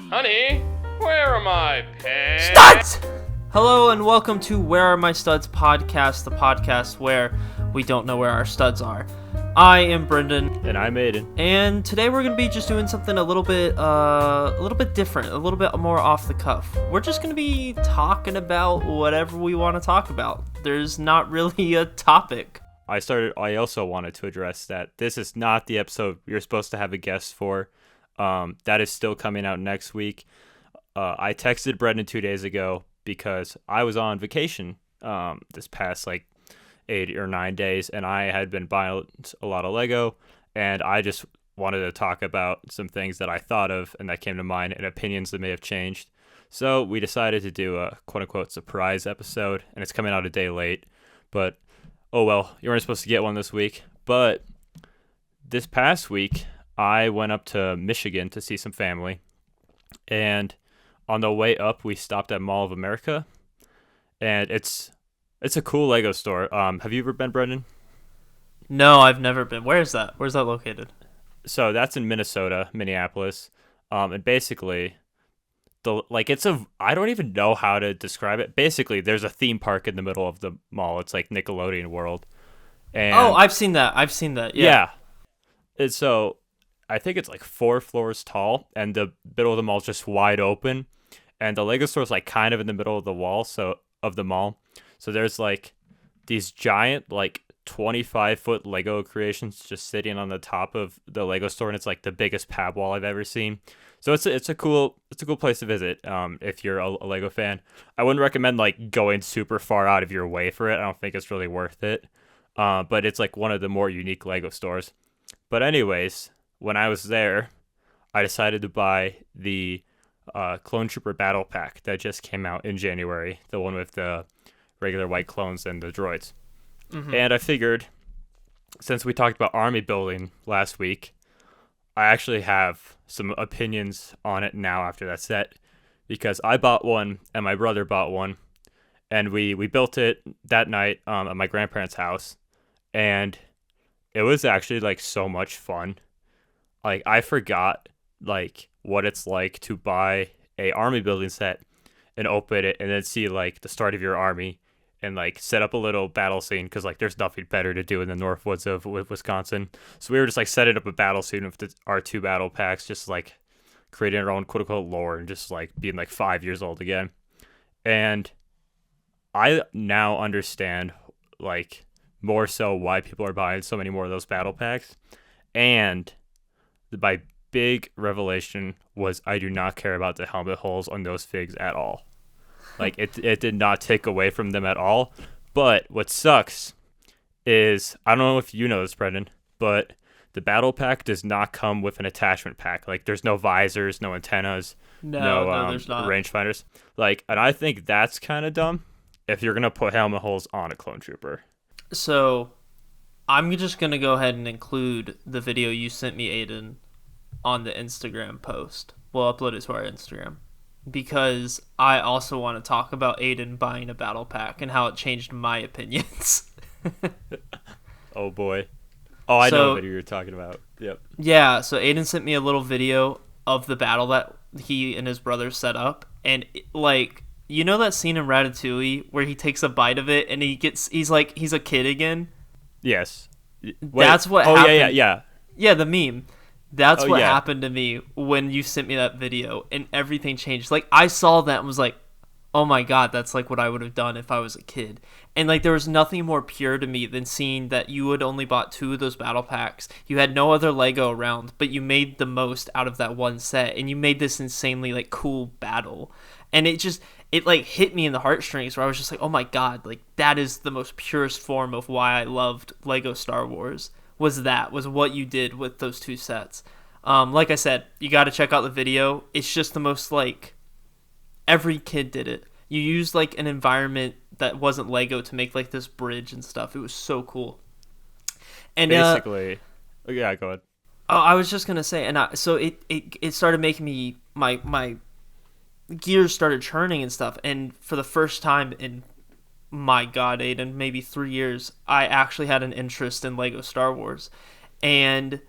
Honey, where are my pants? Studs! Hello and welcome to Where Are My Studs podcast, the podcast where we don't know where our studs are. I am Brendan. And I'm Aidan. And today we're going to be just doing something a little bit different, a little bit more off the cuff. We're just going to be talking about whatever we want to talk about. There's not really a topic. I also wanted to address that this is not the episode you're supposed to have a guest for. That is still coming out next week. I texted Brendan 2 days ago because I was on vacation this past 8 or 9 days, and I had been buying a lot of Lego, and I just wanted to talk about some things that I thought of and that came to mind and opinions that may have changed. So we decided to do a quote-unquote surprise episode, and it's coming out a day late, but oh well, you weren't supposed to get one this week. But this past week, I went up to Michigan to see some family, and on the way up, we stopped at Mall of America, and it's a cool Lego store. Have you ever been, Brendan? No, I've never been. Where is that? Where's that located? So that's in Minneapolis, and basically, I don't even know how to describe it. Basically, there's a theme park in the middle of the mall. It's like Nickelodeon World. And I've seen that. Yeah. And so I think it's 4 floors tall, and the middle of the mall is just wide open, and the Lego store is kind of in the middle of the wall, of the mall. So there's these giant 25-foot Lego creations just sitting on the top of the Lego store, and it's the biggest pab wall I've ever seen. So it's a cool place to visit if you're a Lego fan. I wouldn't recommend going super far out of your way for it. I don't think it's really worth it. But it's one of the more unique Lego stores. But anyways, when I was there, I decided to buy the Clone Trooper Battle Pack that just came out in January, the one with the regular white clones and the droids. Mm-hmm. And I figured, since we talked about army building last week, I actually have some opinions on it now after that set, because I bought one and my brother bought one, and we built it that night at my grandparents' house, and it was actually so much fun. I forgot what it's like to buy a army building set and open it and then see the start of your army and set up a little battle scene, because there's nothing better to do in the North Woods of Wisconsin. So we were just setting up a battle scene with our 2 battle packs, just creating our own quote unquote lore and just being 5 years old again. And I now understand more so why people are buying so many more of those battle packs. And my big revelation was I do not care about the helmet holes on those figs at all. It did not take away from them at all. But what sucks is, I don't know if you know this, Brendan, but the battle pack does not come with an attachment pack. There's no visors, no antennas, no, there's not. Rangefinders. And I think that's kind of dumb if you're going to put helmet holes on a clone trooper. So, I'm just going to go ahead and include the video you sent me, Aidan, on the Instagram post. We'll upload it to our Instagram, because I also want to talk about Aidan buying a battle pack and how it changed my opinions. Oh boy. Oh, I know what video you're talking about. Yep. Yeah, so Aidan sent me a little video of the battle that he and his brother set up, and you know that scene in Ratatouille where he takes a bite of it and he's a kid again? Yes. That's what happened. Yeah. Yeah, the meme. That's what happened to me when you sent me that video, and everything changed. I saw that and was oh my god, that's what I would have done if I was a kid. And there was nothing more pure to me than seeing that you had only bought 2 of those battle packs. You had no other Lego around, but you made the most out of that one set, and you made this insanely cool battle. And it hit me in the heartstrings, where I was just oh my god, that is the most purest form of why I loved Lego Star Wars. Was what you did with those 2 sets. Like I said, you got to check out the video. It's just the most every kid did it. You used an environment that wasn't Lego to make this bridge and stuff. It was so cool. And basically, yeah, go ahead. Oh, I was just gonna say, and so it started making me my gears started churning and stuff. And for the first time in, my god, Aidan, maybe 3 years, I actually had an interest in Lego Star Wars. And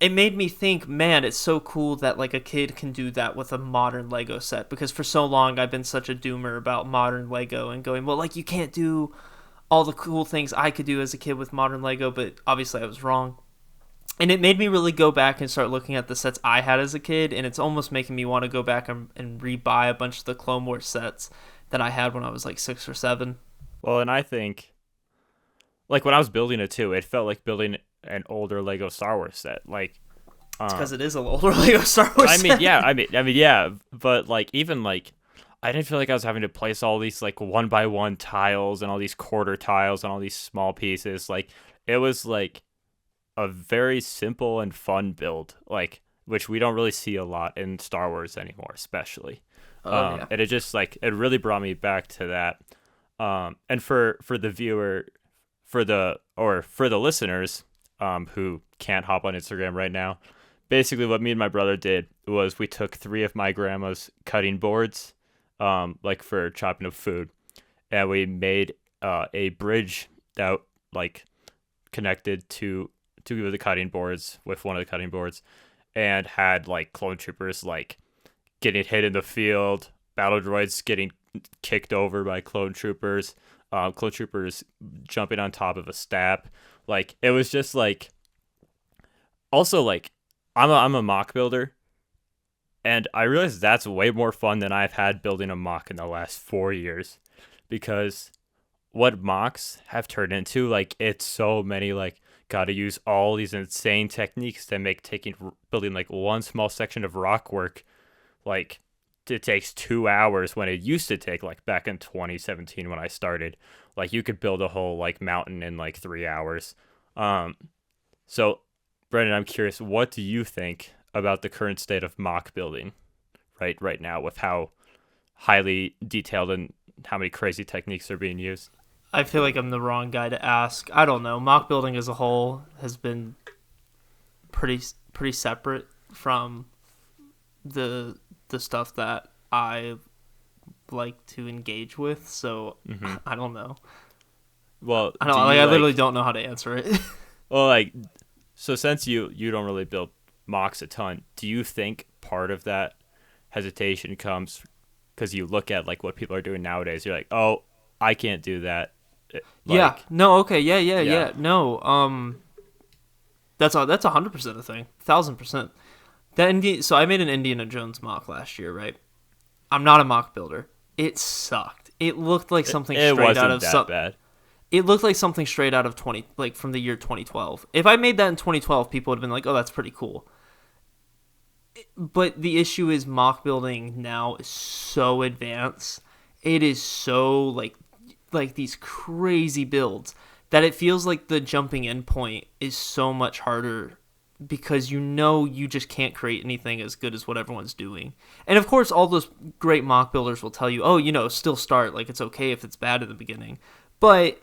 it made me think, man, it's so cool that like a kid can do that with a modern Lego set, because for so long I've been such a doomer about modern Lego and going, well, like you can't do all the cool things I could do as a kid with modern Lego, but obviously I was wrong. And it made me really go back and start looking at the sets I had as a kid, and it's almost making me want to go back and re-buy a bunch of the Clone Wars sets that I had when I was like 6 or 7. Well, and I think, like when I was building it too, it felt like building an older Lego Star Wars set. Like, it's because it is a older Lego Star Wars set. Yeah, but like even like I didn't feel like I was having to place all these like 1x1 tiles and all these quarter tiles and all these small pieces. Like it was like a very simple and fun build, like which we don't really see a lot in Star Wars anymore, especially. Yeah. And it just like it really brought me back to that. And for the viewer, for the listeners, who can't hop on Instagram right now, basically what me and my brother did was we took 3 of my grandma's cutting boards, like for chopping up food, and we made a bridge that like connected to the cutting boards with one of the cutting boards, and had like clone troopers like getting hit in the field, battle droids getting kicked over by clone troopers jumping on top of a stab. Like it was just like, also like I'm a mock builder, and I realized that's way more fun than I've had building a mock in the last 4 years, because what mocks have turned into, like it's so many like gotta use all these insane techniques that make building like one small section of rock work, like it takes 2 hours when it used to take, like back in 2017 when I started, like you could build a whole like mountain in like 3 hours. So Brendan, I'm curious, what do you think about the current state of mock building right now, with how highly detailed and how many crazy techniques are being used? I feel like I'm the wrong guy to ask. I don't know. Mock building as a whole has been pretty separate from the stuff that I like to engage with. So I don't know. Well, I don't. I literally don't know how to answer it. Well, like, so since you don't really build mocks a ton, do you think part of that hesitation comes because you look at like what people are doing nowadays? You're like, oh, I can't do that. Like, yeah. No. Okay. Yeah. No. That's 100% a thing. 1,000%. So I made an Indiana Jones mock last year, right? I'm not a mock builder. It sucked. It looked like something straight out of bad. It looked like something straight out of from the year 2012. If I made that in 2012, people would have been like, "Oh, that's pretty cool." But the issue is mock building now is so advanced. It is so like these crazy builds that it feels like the jumping in point is so much harder, because you just can't create anything as good as what everyone's doing. And of course, all those great mock builders will tell you, oh, still start. Like, it's okay if it's bad at the beginning. But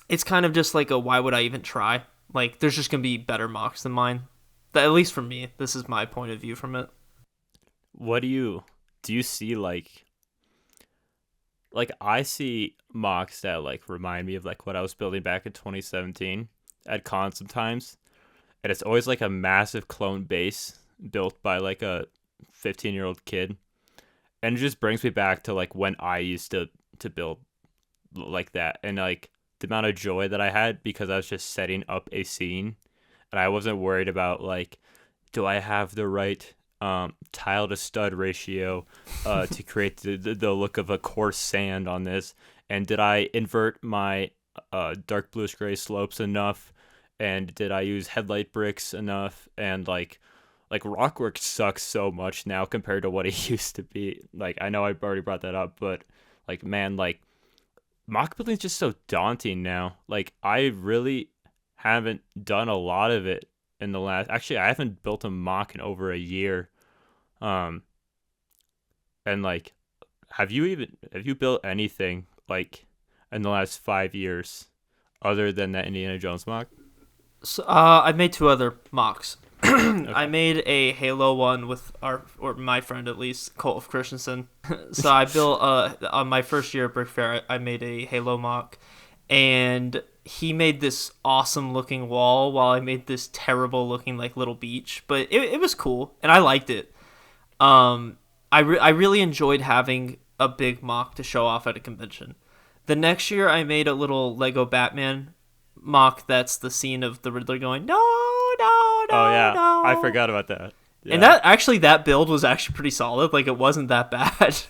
it's kind of just like why would I even try? Like, there's just going to be better mocks than mine. At least for me, this is my point of view from it. What do you see like I see mocks that like remind me of like what I was building back in 2017 at cons sometimes. And it's always like a massive clone base built by like a 15-year-old kid. And it just brings me back to like when I used to build like that. And like the amount of joy that I had because I was just setting up a scene. And I wasn't worried about like, do I have the right tile to stud ratio to create the look of a coarse sand on this? And did I invert my dark bluish gray slopes enough? And did I use headlight bricks enough? And like rockwork sucks so much now compared to what it used to be. Like, I know I already brought that up, but like, man, like mock building is just so daunting now. Like, I really haven't done a lot of it in the last, actually I haven't built a mock in over a year. And like, have you built anything like in the last 5 years other than that Indiana Jones mock? So, I made 2 other mocks. Okay. I made a Halo one with my friend at least, Colt of Christensen. So I built on my first year at Brick Fair, I made a Halo mock, and he made this awesome looking wall while I made this terrible looking like little beach. But it was cool and I liked it. I really enjoyed having a big mock to show off at a convention. The next year I made a little Lego Batman mock that's the scene of the Riddler going, no, no, no, Oh yeah, no. I forgot about that. Yeah. And that build was actually pretty solid. Like it wasn't that bad.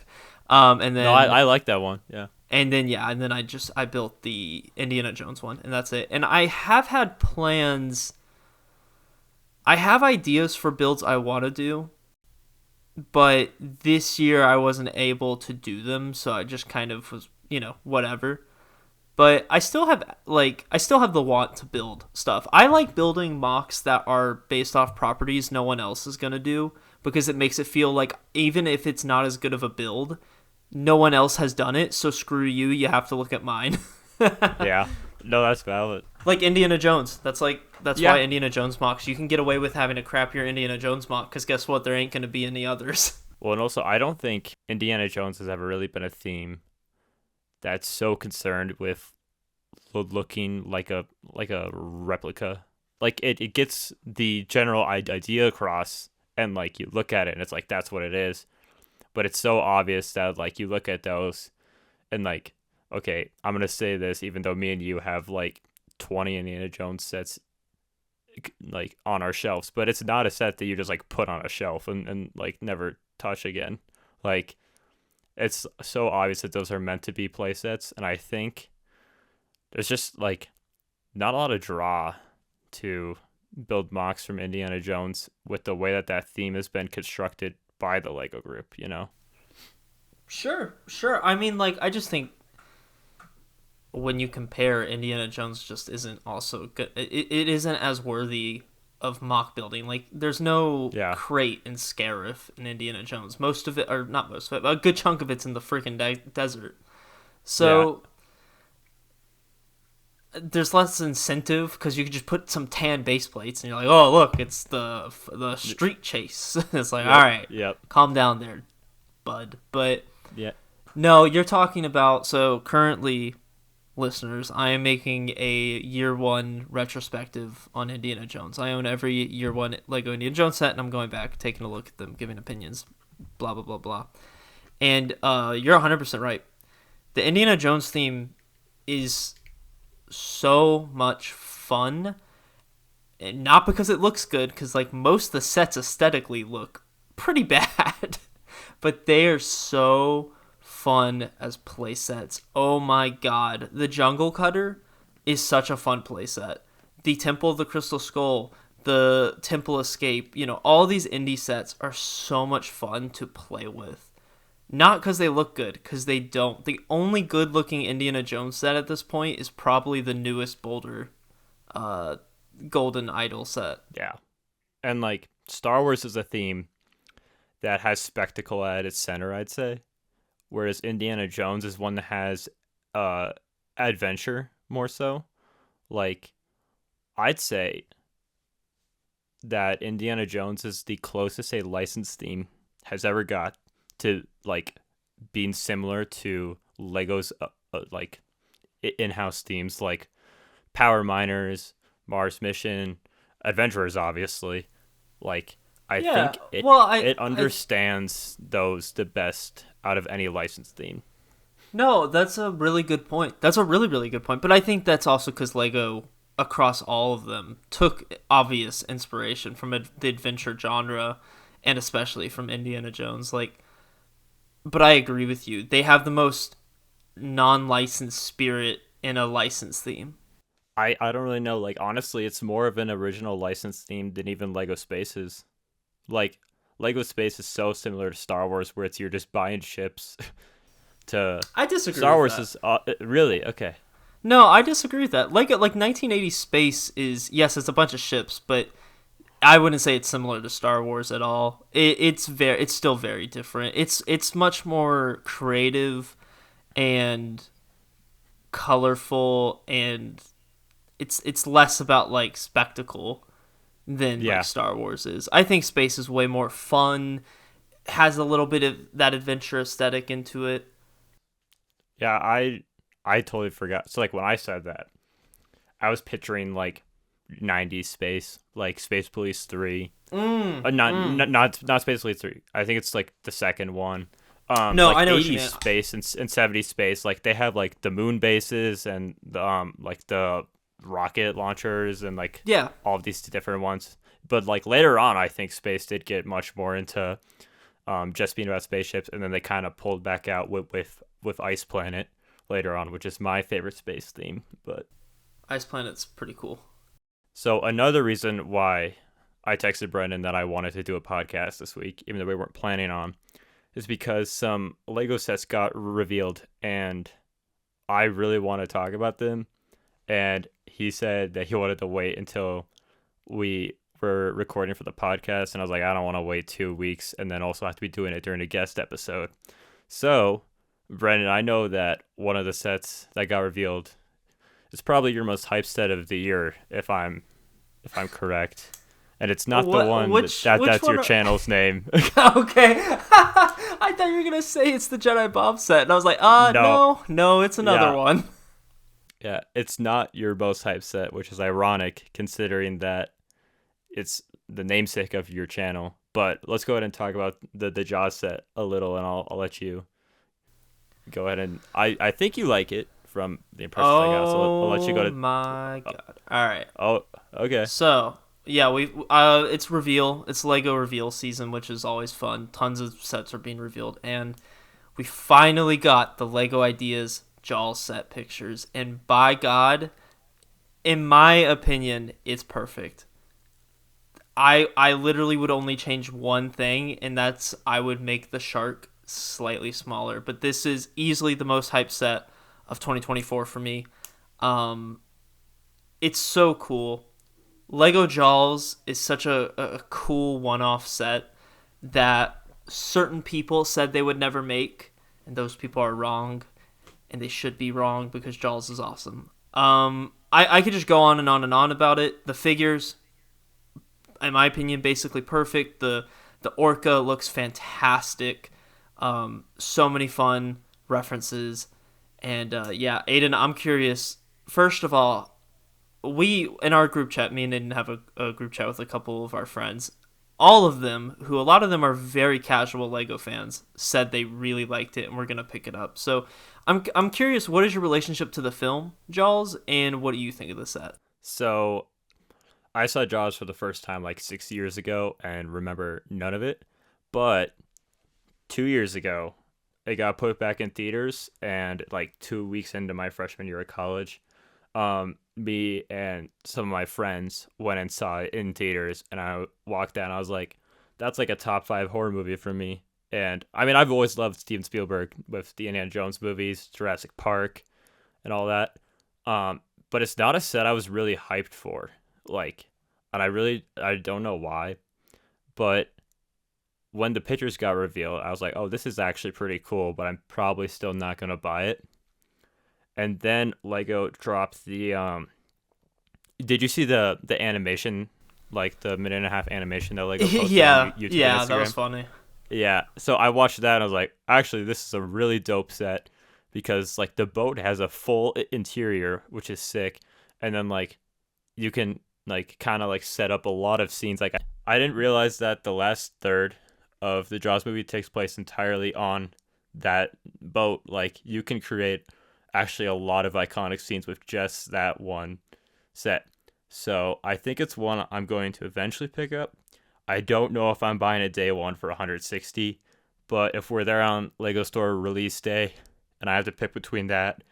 And then no, I like that one. Yeah. And then I built the Indiana Jones one, and that's it. And I have had plans. I have ideas for builds I want to do, but this year I wasn't able to do them, so I just kind of was, whatever. But I still have the want to build stuff. I like building mocks that are based off properties no one else is going to do, because it makes it feel like even if it's not as good of a build, no one else has done it, so screw you, you have to look at mine. Yeah. No, that's valid. Like Indiana Jones. That's why Indiana Jones mocks. You can get away with having a crappier Indiana Jones mock, because guess what? There ain't going to be any others. Well, and also, I don't think Indiana Jones has ever really been a theme that's so concerned with looking like a replica. Like, it gets the general idea across, and, like, you look at it, and it's like, that's what it is. But it's so obvious that, like, you look at those and, like, okay, I'm going to say this even though me and you have, like, 20 Indiana Jones sets, like, on our shelves. But it's not a set that you just, like, put on a shelf and like, never touch again. Like, it's so obvious that those are meant to be play sets. And I think there's just, like, not a lot of draw to build mocks from Indiana Jones with the way that theme has been constructed by the Lego group, Sure. I mean, like, I just think when you compare, Indiana Jones just isn't also good. It isn't as worthy of mock building. Like, there's no crate and Scarif in Indiana Jones. Most of it, or not most of it, but a good chunk of it's in the freaking desert. So there's less incentive, because you can just put some tan base plates and you're like, oh, look, it's the street chase. It's like, all right, calm down there, bud. But no, you're talking about, so currently, listeners, I am making a year one retrospective on Indiana Jones. I own every year one Lego Indiana Jones set, and I'm going back, taking a look at them, giving opinions, blah, blah, blah, blah. And you're 100% right. The Indiana Jones theme is so much fun, and not because it looks good, because, like, most of the sets aesthetically look pretty bad, but they are so fun as play sets. Oh my god, the Jungle Cutter is such a fun play set. The Temple of the Crystal Skull, the Temple Escape, all these indie sets are so much fun to play with. Not because they look good, because they don't. The only good-looking Indiana Jones set at this point is probably the newest Boulder Golden Idol set. Yeah. And, like, Star Wars is a theme that has spectacle at its center, I'd say. Whereas Indiana Jones is one that has adventure more so. Like, I'd say that Indiana Jones is the closest a licensed theme has ever got to, like, being similar to Lego's like in-house themes, like Power Miners, Mars Mission, Adventurers, obviously. Like, I think it understands those the best out of any licensed theme. No, that's a really good point. That's a really, really good point. But I think that's also because Lego, across all of them, took obvious inspiration from the adventure genre, and especially from Indiana Jones. Like, but I agree with you. They have the most non-licensed spirit in a licensed theme. I don't really know. Like, honestly, it's more of an original licensed theme than even Lego Spaces. Like, Lego Space is so similar to Star Wars, where you're just buying ships I disagree Star with Wars that. Is... really? Okay. No, I disagree with that. Like 1980 Space is, yes, it's a bunch of ships, but I wouldn't say it's similar to Star Wars at all. It's still very different. It's much more creative and colorful, and it's less about, like, spectacle than like Star Wars is. I think Space is way more fun, has a little bit of that adventure aesthetic into it. Yeah, I totally forgot. So, like, when I said that, I was picturing like 90s space, like Space Police 3. Not Space Police 3. I think it's like the second one. No, like I know 80s what you mean. space and 70s space. Like they have like the moon bases and the like the rocket launchers and like all of these different ones. But like later on, I think space did get much more into just being about spaceships, and then they kind of pulled back out with Ice Planet later on, which is my favorite space theme. But Ice Planet's pretty cool. So another reason why I texted Brendan that I wanted to do a podcast this week, even though we weren't planning on, is because some Lego sets got revealed, and I really want to talk about them. And he said that he wanted to wait until we were recording for the podcast, and I was like, I don't want to wait 2 weeks and then also have to be doing it during a guest episode. So, Brendan, I know that one of the sets that got revealed is probably your most hyped set of the year, if I'm correct. And it's not the one that's your channel's name. Okay. I thought you were going to say it's the Jedi Bob set. And I was like, no, it's another one. Yeah, it's not your most hyped set, which is ironic considering that it's the namesake of your channel. But let's go ahead and talk about the Jaws set a little, and I'll let you go ahead. And I think you like it from the impressions I got, so I'll let you go to... Oh my god. All right. Oh, okay. So... yeah, it's reveal. It's Lego reveal season, which is always fun. Tons of sets are being revealed, and we finally got the Lego Ideas Jaws set pictures. And by God, in my opinion, it's perfect. I literally would only change one thing, and that's I would make the shark slightly smaller. But this is easily the most hyped set of 2024 for me. It's so cool. Lego Jaws is such a cool one-off set that certain people said they would never make, and those people are wrong, and they should be wrong because Jaws is awesome. I could just go on and on and on about it. The figures, in my opinion, basically perfect. The orca looks fantastic. So many fun references. And Aidan, I'm curious. First of all, we, in our group chat, me and Aidan have a group chat with a couple of our friends. All of them, who a lot of them are very casual Lego fans, said they really liked it and we're going to pick it up. So I'm curious, what is your relationship to the film, Jaws, and what do you think of the set? So I saw Jaws for the first time like 6 years ago and remember none of it. But 2 years ago, it got put back in theaters, and like 2 weeks into my freshman year of college, me and some of my friends went and saw it in theaters, and I walked out and I was like, that's like a top 5 horror movie for me. And I mean, I've always loved Steven Spielberg with the Indiana Jones movies, Jurassic Park, and all that. But it's not a set I was really hyped for. Like, and I don't know why, but when the pictures got revealed, I was like, oh, this is actually pretty cool, but I'm probably still not going to buy it. And then Lego dropped the did you see the animation, like the 1.5-minute animation that Lego posted on YouTube and Instagram? That was funny. Yeah, so I watched that and I was like, actually, this is a really dope set because like the boat has a full interior, which is sick, and then like you can like kind of like set up a lot of scenes. Like I didn't realize that the last third of the Jaws movie takes place entirely on that boat. Like you can create actually a lot of iconic scenes with just that one set. So I think it's one I'm going to eventually pick up. I don't know if I'm buying a day one for $160, but if we're there on Lego Store release day and I have to pick between that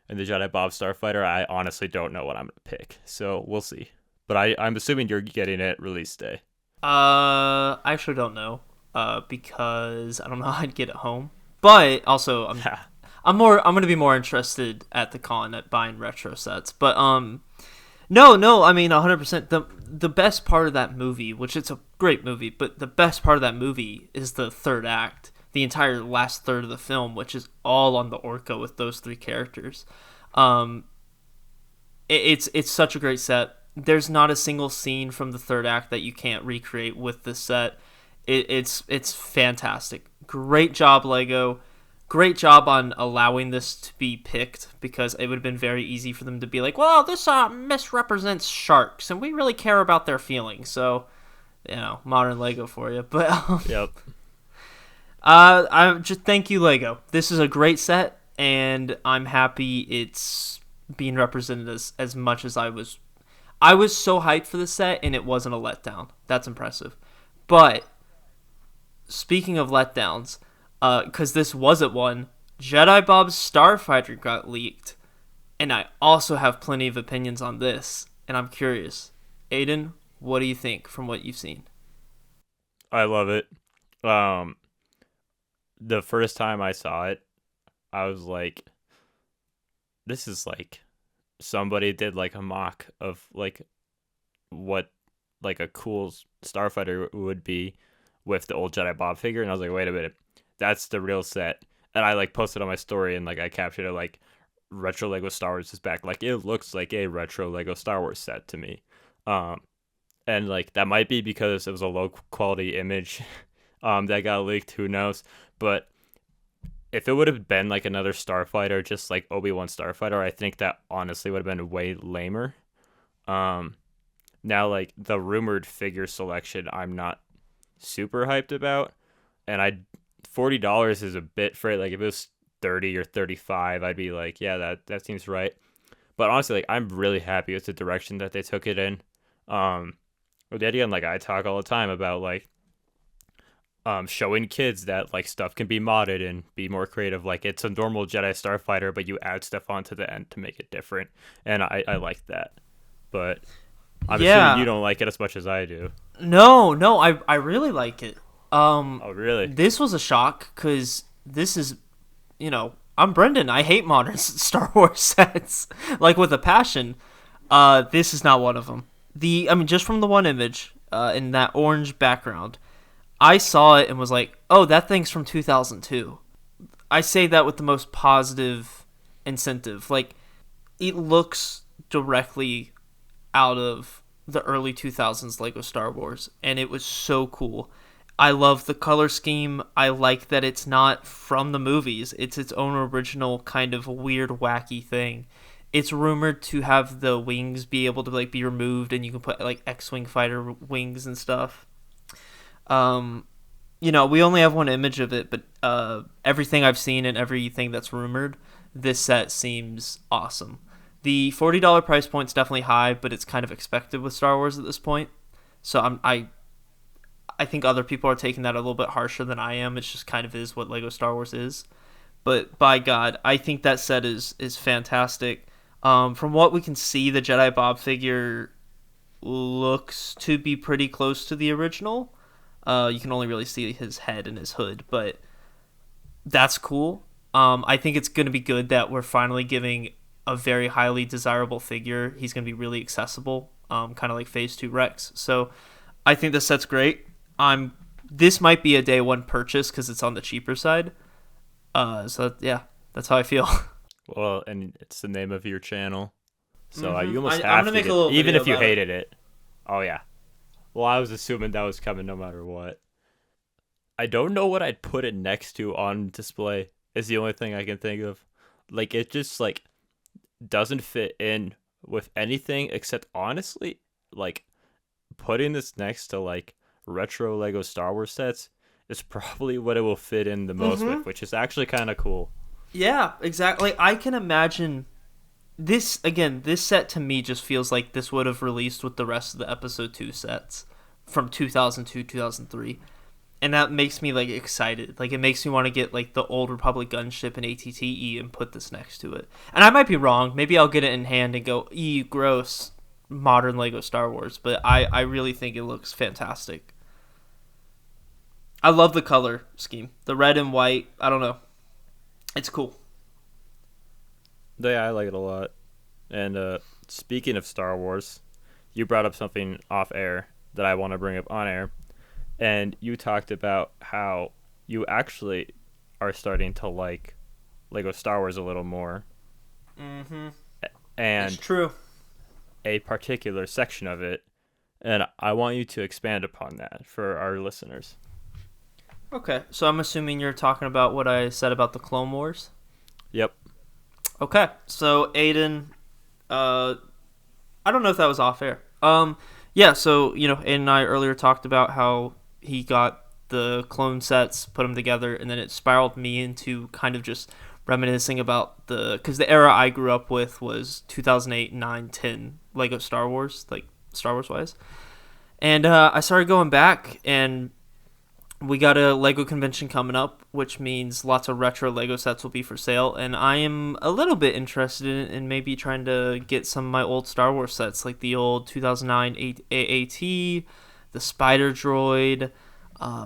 and the Jedi Bob Starfighter, I honestly don't know what I'm going to pick. So we'll see. But I'm assuming you're getting it release day. I actually don't know because I don't know how I'd get it home. But also, I'm going to be more interested at the con at buying retro sets. But no, I mean 100%. The best part of that movie, which it's a great movie, but the best part of that movie is the third act, the entire last third of the film, which is all on the Orca with those 3 characters. It's such a great set. There's not a single scene from the third act that you can't recreate with this set. It's fantastic. Great job, Lego. great job on allowing this to be picked, because it would have been very easy for them to be like, well, this misrepresents sharks and we really care about their feelings. So, modern Lego for you. But Yep. I just thank you, Lego. This is a great set, and I'm happy it's being represented as much as I was. I was so hyped for the set, and it wasn't a letdown. That's impressive. But speaking of letdowns, because this wasn't one, Jedi Bob's Starfighter got leaked, and I also have plenty of opinions on this, and I'm curious. Aidan, what do you think from what you've seen? I love it. The first time I saw it, I was like, this is like somebody did like a mock of like what like a cool Starfighter would be with the old Jedi Bob figure, and I was like, wait a minute, that's the real set. And I like posted on my story, and like I captured it like retro Lego Star Wars is back. Like it looks like a retro Lego Star Wars set to me. And like that might be because it was a low quality image that got leaked, who knows. But if it would have been like another Starfighter, just like Obi-Wan Starfighter, I think that honestly would have been way lamer. Now like the rumored figure selection, I'm not super hyped about, and $40 is a bit for it. Like if it was 30 or 35, I'd be like, yeah, that seems right. But honestly, like I'm really happy with the direction that they took it in. With the idea, and like I talk all the time about like showing kids that like stuff can be modded and be more creative. Like it's a normal Jedi Starfighter, but you add stuff onto the end to make it different, and I like that. But I'm assuming you don't like it as much as I do. No, I really like it. Oh really? This was a shock, because this is, I'm Brendan. I hate modern Star Wars sets, like with a passion. This is not one of them. Just from the one image, in that orange background, I saw it and was like, oh, that thing's from 2002. I say that with the most positive incentive. Like, it looks directly out of the early 2000s Lego Star Wars, and it was so cool. I love the color scheme. I like that it's not from the movies. It's its own original kind of weird, wacky thing. It's rumored to have the wings be able to like be removed, and you can put like X-wing fighter wings and stuff. We only have one image of it, but everything I've seen and everything that's rumored, this set seems awesome. The $40 price point's definitely high, but it's kind of expected with Star Wars at this point. So I think other people are taking that a little bit harsher than I am. It's just kind of is what Lego Star Wars is. But by God, I think that set is fantastic. From what we can see, the Jedi Bob figure looks to be pretty close to the original. You can only really see his head and his hood, but that's cool. I think it's going to be good that we're finally giving a very highly desirable figure. He's going to be really accessible, kind of like Phase 2 Rex. So I think this set's great. This might be a day one purchase because it's on the cheaper side. So yeah, that's how I feel. Well, and it's the name of your channel, so you I'm almost have gonna to make get, a little even video if you about it. hated it. Oh yeah. Well, I was assuming that was coming no matter what. I don't know what I'd put it next to on display. Is the only thing I can think of. Like it just like doesn't fit in with anything except honestly, like putting this next to like retro Lego Star Wars sets is probably what it will fit in the most with, which is actually kind of cool. Yeah, exactly. I can imagine this again. This set to me just feels like this would have released with the rest of the Episode 2 sets from 2002, 2003, and that makes me like excited. Like it makes me want to get like the Old Republic gunship and ATTE and put this next to it. And I might be wrong. Maybe I'll get it in hand and go, gross, modern Lego Star Wars. But I really think it looks fantastic. I love the color scheme, the red and white. I don't know. It's cool. Yeah, I like it a lot. And speaking of Star Wars, you brought up something off air that I want to bring up on air. And you talked about how you actually are starting to like Lego Star Wars a little more. Mm-hmm. And it's true. A particular section of it. And I want you to expand upon that for our listeners. Okay, so I'm assuming you're talking about what I said about the Clone Wars. Yep. Okay, so Aiden, I don't know if that was off air. Yeah, so Aiden and I earlier talked about how he got the clone sets, put them together, and then it spiraled me into kind of just reminiscing about because the era I grew up with was 2008, 9, 10 Lego Star Wars, like Star Wars wise, and I started going back and we got a Lego convention coming up, which means lots of retro Lego sets will be for sale, and I am a little bit interested in maybe trying to get some of my old Star Wars sets, like the old 2009 AAT, the Spider Droid,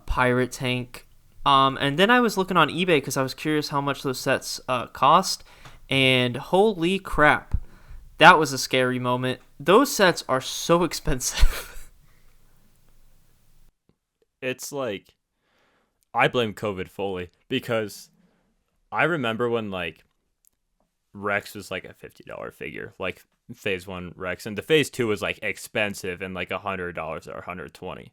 Pirate Tank, and then I was looking on eBay because I was curious how much those sets cost, and holy crap, that was a scary moment. Those sets are so expensive. It's like I blame COVID fully because I remember when like Rex was like a $50 figure, like Phase 1 Rex, and the Phase 2 was like expensive and like $100 or $120.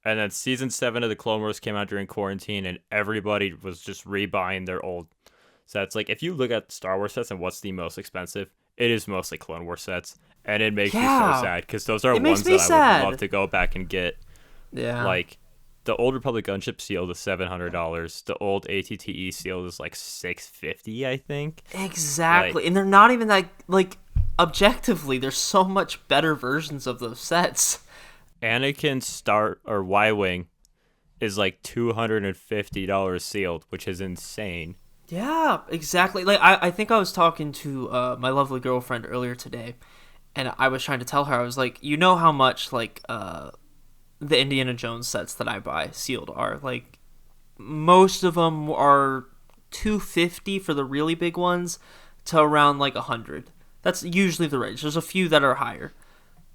And then Season 7 of the Clone Wars came out during quarantine and everybody was just rebuying their old sets. Like if you look at Star Wars sets and what's the most expensive, it is mostly Clone Wars sets. And it makes me so sad because those are ones that I would love to go back and get. Yeah. Like the old Republic gunship sealed is $700. The old ATTE sealed is like $650, I think. Exactly. Like, and they're not even that, like, objectively, there's so much better versions of those sets. Anakin Start or Y-Wing is like $250 sealed, which is insane. Yeah, exactly. Like, I think I was talking to my lovely girlfriend earlier today, and I was trying to tell her, I was like, you know how much, like, the Indiana Jones sets that I buy sealed are. Like, most of them are $250 for the really big ones to around like $100. That's usually the range. There's a few that are higher.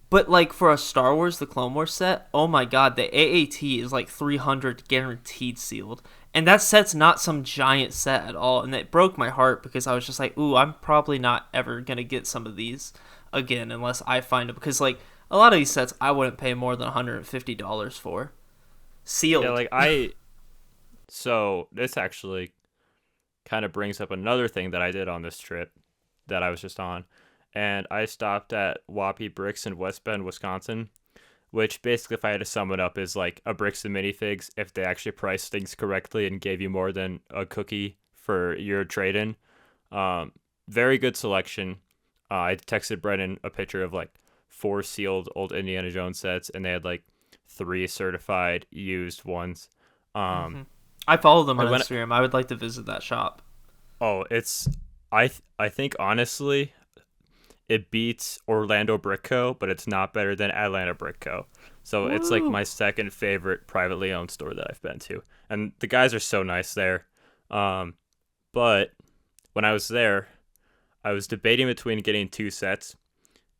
But like for a Star Wars the Clone Wars set, oh my god, the AAT is like $300 guaranteed sealed. And that set's not some giant set at all, and it broke my heart because I was just like, ooh, I'm probably not ever going to get some of these again unless I find them, because like a lot of these sets I wouldn't pay more than $150 for. Sealed. Yeah, so this actually kind of brings up another thing that I did on this trip that I was just on. And I stopped at Whoppy Bricks in West Bend, Wisconsin, which basically, if I had to sum it up, is like a Bricks and minifigs if they actually priced things correctly and gave you more than a cookie for your trade-in. Very good selection. I texted Brendan a picture of like 4 sealed old Indiana Jones sets, and they had like 3 certified used ones. I follow them on Instagram. I would like to visit that shop. Oh, it's I think honestly, it beats Orlando Brick Co., but it's not better than Atlanta Brick Co. So It's like my second favorite privately owned store that I've been to, and the guys are so nice there. But when I was there, I was debating between getting 2 sets,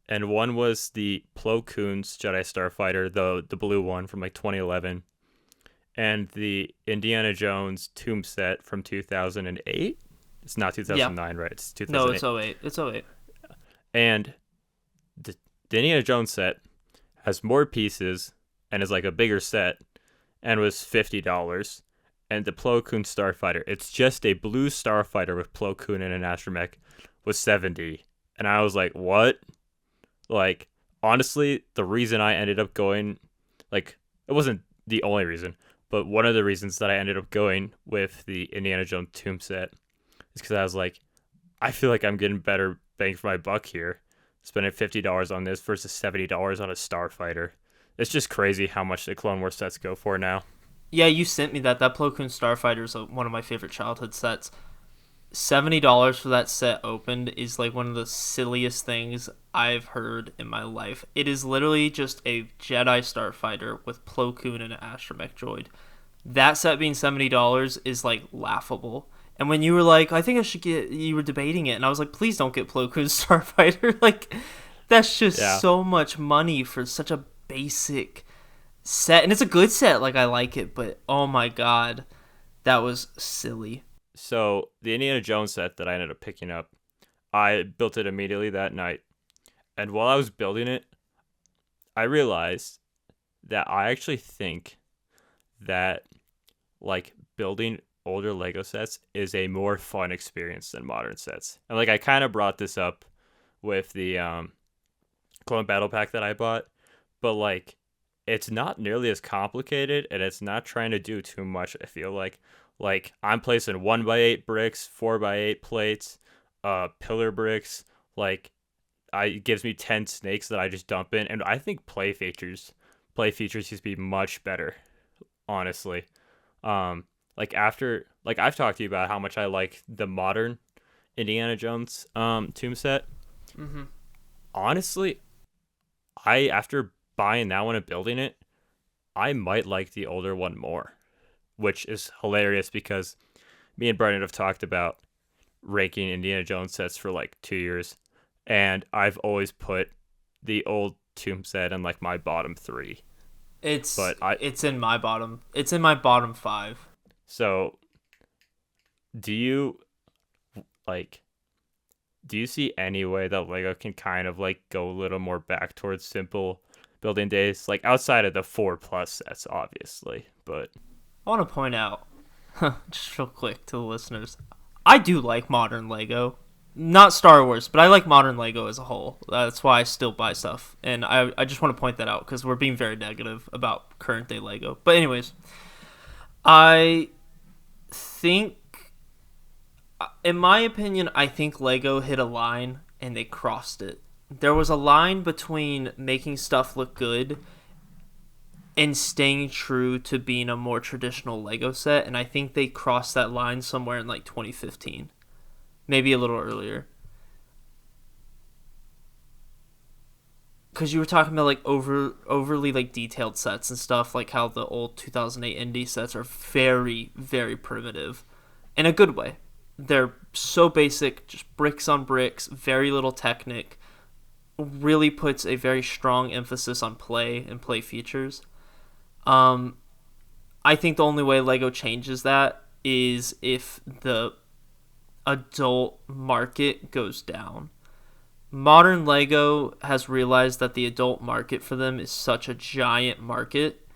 and one was the Plo Koon's Jedi Starfighter, the blue one from like 2011, and the Indiana Jones Tomb set from 2008. It's not 2009, right? It's 2008. No, it's 08. It's 08. And the Indiana Jones set has more pieces and is like a bigger set and was $50. And the Plo Koon Starfighter, it's just a blue Starfighter with Plo Koon and an astromech, was $70. And I was like, what? Like, honestly, the reason I ended up going, like, it wasn't the only reason, but one of the reasons that I ended up going with the Indiana Jones Tomb set is because I was like, I feel like I'm getting better bang for my buck here, spending $50 on this versus $70 on a Starfighter. It's just crazy how much the Clone Wars sets go for now. Yeah, you sent me that. That Plo Koon Starfighter is one of my favorite childhood sets. $70 for that set opened is like one of the silliest things I've heard in my life. It is literally just a Jedi Starfighter with Plo Koon and an astromech droid. That set being $70 is like laughable. And when you were like, I think I should get, you were debating it, and I was like, please don't get Plo Koon Starfighter. Like, that's just so much money for such a basic set. And it's a good set, like, I like it, but oh my god, that was silly. So, the Indiana Jones set that I ended up picking up, I built it immediately that night. And while I was building it, I realized that I actually think that, like, building older Lego sets is a more fun experience than modern sets. And like I kind of brought this up with the Clone Battle Pack that I bought, but like it's not nearly as complicated and it's not trying to do too much. I feel like I'm placing 1x8 bricks, 4x8 plates, pillar bricks. Like it gives me 10 snakes that I just dump in, and I think play features used to be much better, honestly. Like after like I've talked to you about how much I like the modern Indiana Jones tomb set. Mm-hmm. Honestly, after buying that one and building it, I might like the older one more, which is hilarious because me and Brendan have talked about ranking Indiana Jones sets for like 2 years, and I've always put the old tomb set in like my bottom 3. It's in my bottom 5. So, do you see any way that Lego can kind of like go a little more back towards simple building days, like outside of the 4+ sets, obviously? But I want to point out, just real quick to the listeners, I do like modern Lego. Not Star Wars, but I like modern Lego as a whole. That's why I still buy stuff. And I just want to point that out because we're being very negative about current day Lego. But anyways, I think, in my opinion, I think Lego hit a line and they crossed it. There was a line between making stuff look good and staying true to being a more traditional Lego set, and I think they crossed that line somewhere in like 2015. Maybe a little earlier. Because you were talking about like overly like detailed sets and stuff, like how the old 2008 indie sets are very, very primitive. In a good way. They're so basic, just bricks on bricks, very little technic. Really puts a very strong emphasis on play and play features. I think the only way Lego changes that is if the adult market goes down. Modern Lego has realized that the adult market for them is such a giant market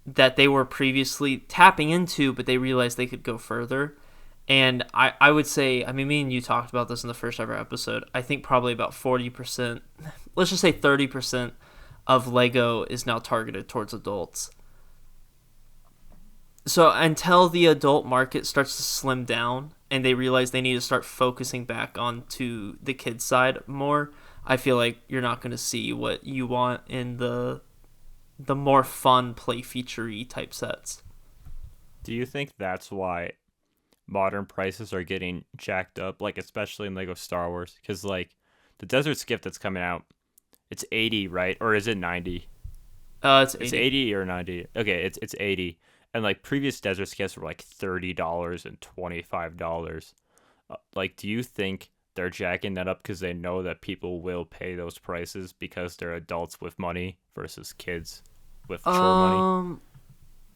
that they were previously tapping into, but they realized they could go further. And I would say, I mean, me and you talked about this in the first ever episode. I think probably about 40%, let's just say 30% of Lego is now targeted towards adults. So until the adult market starts to slim down and they realize they need to start focusing back onto the kids side more, I feel like you're not going to see what you want in the more fun play feature-y type sets. do you think that's why modern prices are getting jacked up, like especially in Lego Star Wars? Because like the Desert Skiff that's coming out, it's 80, right? Or is it 90? It's 80. It's 80 or 90. Okay, it's 80. And like previous Desert Skiffs were like $30 and $25. Like, do you think they're jacking that up because they know that people will pay those prices because they're adults with money versus kids with short money?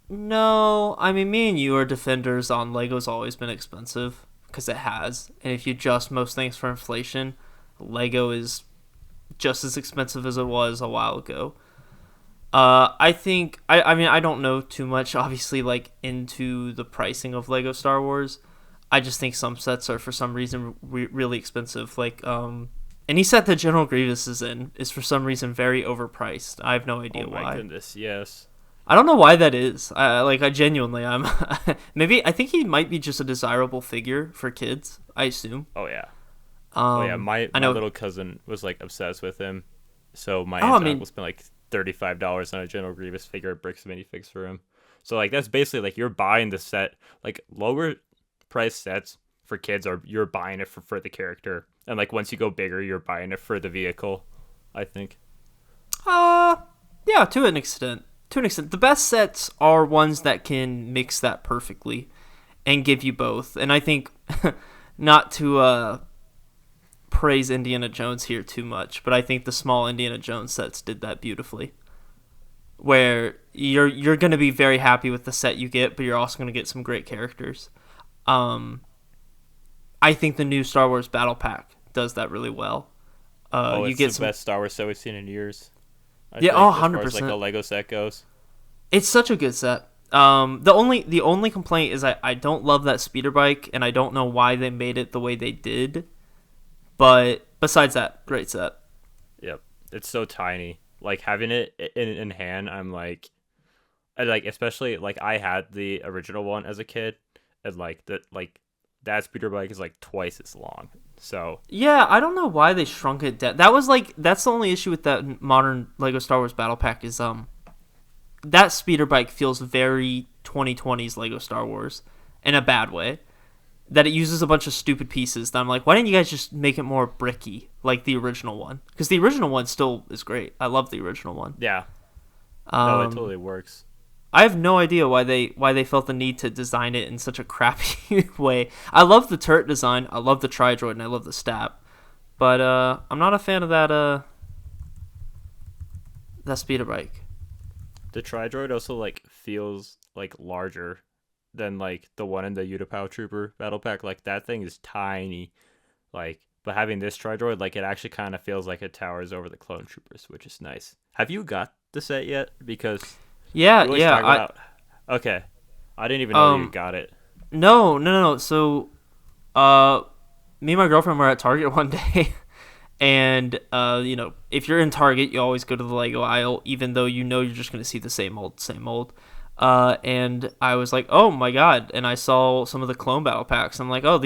No, I mean, me and you are defenders on Lego's always been expensive because it has. And if you adjust most things for inflation, Lego is just as expensive as it was a while ago. I think, I mean, I don't know too much, obviously, like, into the pricing of Lego Star Wars. I just think some sets are, for some reason, really expensive. Like, any set that General Grievous is in is, for some reason, very overpriced. I have no idea why. Oh my goodness, yes. I don't know why that is. I genuinely, maybe, I think he might be just a desirable figure for kids, I assume. Oh, yeah. My I know, little cousin was, like, obsessed with him. So my aunt and uncle spent, like, $35 on a General Grievous figure at Bricks Minifigs for him. So like that's basically like you're buying the set, like lower price sets for kids are you're buying it for the character, and like once you go bigger you're buying it for the vehicle, I think. Yeah, to an extent. The best sets are ones that can mix that perfectly and give you both. And I think not to praise Indiana Jones here too much, but I think the small Indiana Jones sets did that beautifully, where you're going to be very happy with the set you get, but you're also going to get some great characters. I think the new Star Wars Battle Pack does that really well. It's the best Star Wars set we've seen in years. I yeah, think, 100%. As far as like a Lego set goes. It's such a good set. The only complaint is I don't love that speeder bike, and I don't know why they made it the way they did. But besides that, great set. Yep, it's so tiny. Like having it in hand, I'm like, I like especially like I had the original one as a kid, and that speeder bike is like twice as long. So Yeah, I don't know why they shrunk it down. That's the only issue with that modern Lego Star Wars Battle Pack is that speeder bike feels very 2020s Lego Star Wars in a bad way. That it uses a bunch of stupid pieces that I'm like, why didn't you guys just make it more bricky like the original one? Because the original one still is great. I love the original one. yeah, no, it totally works. I have no idea why they felt the need to design it in such a crappy way. I love the turret design, I love the Tri-Droid, and I love the stab. But I'm not a fan of that speeder bike. The Tri-Droid also like feels like larger than like the one in the Utapau Trooper battle pack. Like that thing is tiny. Like but having this Tri-Droid, like it actually kind of feels like it towers over the clone troopers, which is nice. Have you got the set yet? Because Yeah. Okay. I didn't even know you got it. No. So me and my girlfriend were at Target one day. And, if you're in Target, you always go to the Lego aisle, even though you're just going to see the same old. And I was like, oh my God. And I saw some of the clone battle packs. I'm like, oh,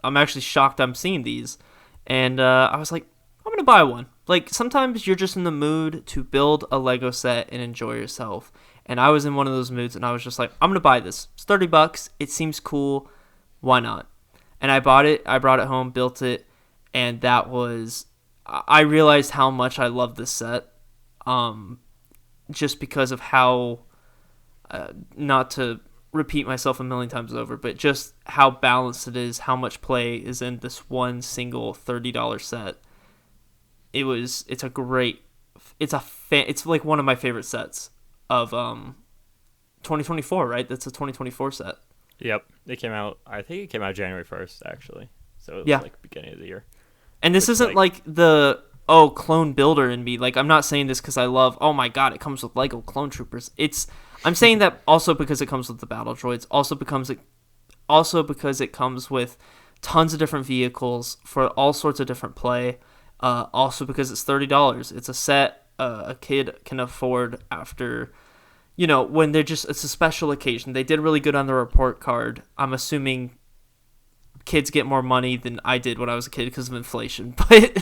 I'm actually shocked I'm seeing these. And I was like, I'm going to buy one. Like, sometimes you're just in the mood to build a Lego set and enjoy yourself. And I was in one of those moods, and I was just like, I'm going to buy this. It's $30. It seems cool. Why not? And I bought it. I brought it home, built it. And I realized how much I love this set, just because of how, not to repeat myself a million times over, but just how balanced it is, how much play is in this one single $30 set. It's like one of my favorite sets of 2024, right? That's a 2024 set. Yep, I think it came out January 1st, actually. So it was like beginning of the year. And this isn't like the clone builder in me. Like, I'm not saying this because I love, oh my God, it comes with Lego Clone Troopers. I'm saying that also because it comes with the battle droids. Also because it comes with tons of different vehicles for all sorts of different play. Also because it's $30. It's a set a kid can afford after, when it's a special occasion. They did really good on the report card. I'm assuming kids get more money than I did when I was a kid because of inflation, but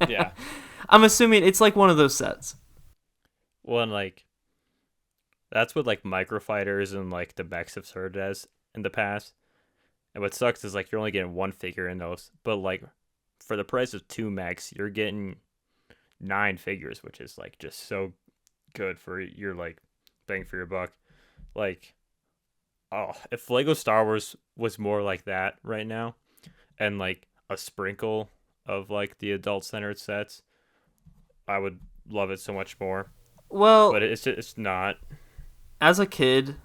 yeah, I'm assuming it's like one of those sets. Well, and like that's what like microfighters and like the mechs have served as in the past. And what sucks is like you're only getting one figure in those, but like for the price of 2 mechs, you're getting 9 figures, which is like just so good for your like bang for your buck. Like, oh, if Lego Star Wars was more like that right now, and like a sprinkle of like the adult centered sets, I would love it so much more. Well, but it's not. As a kid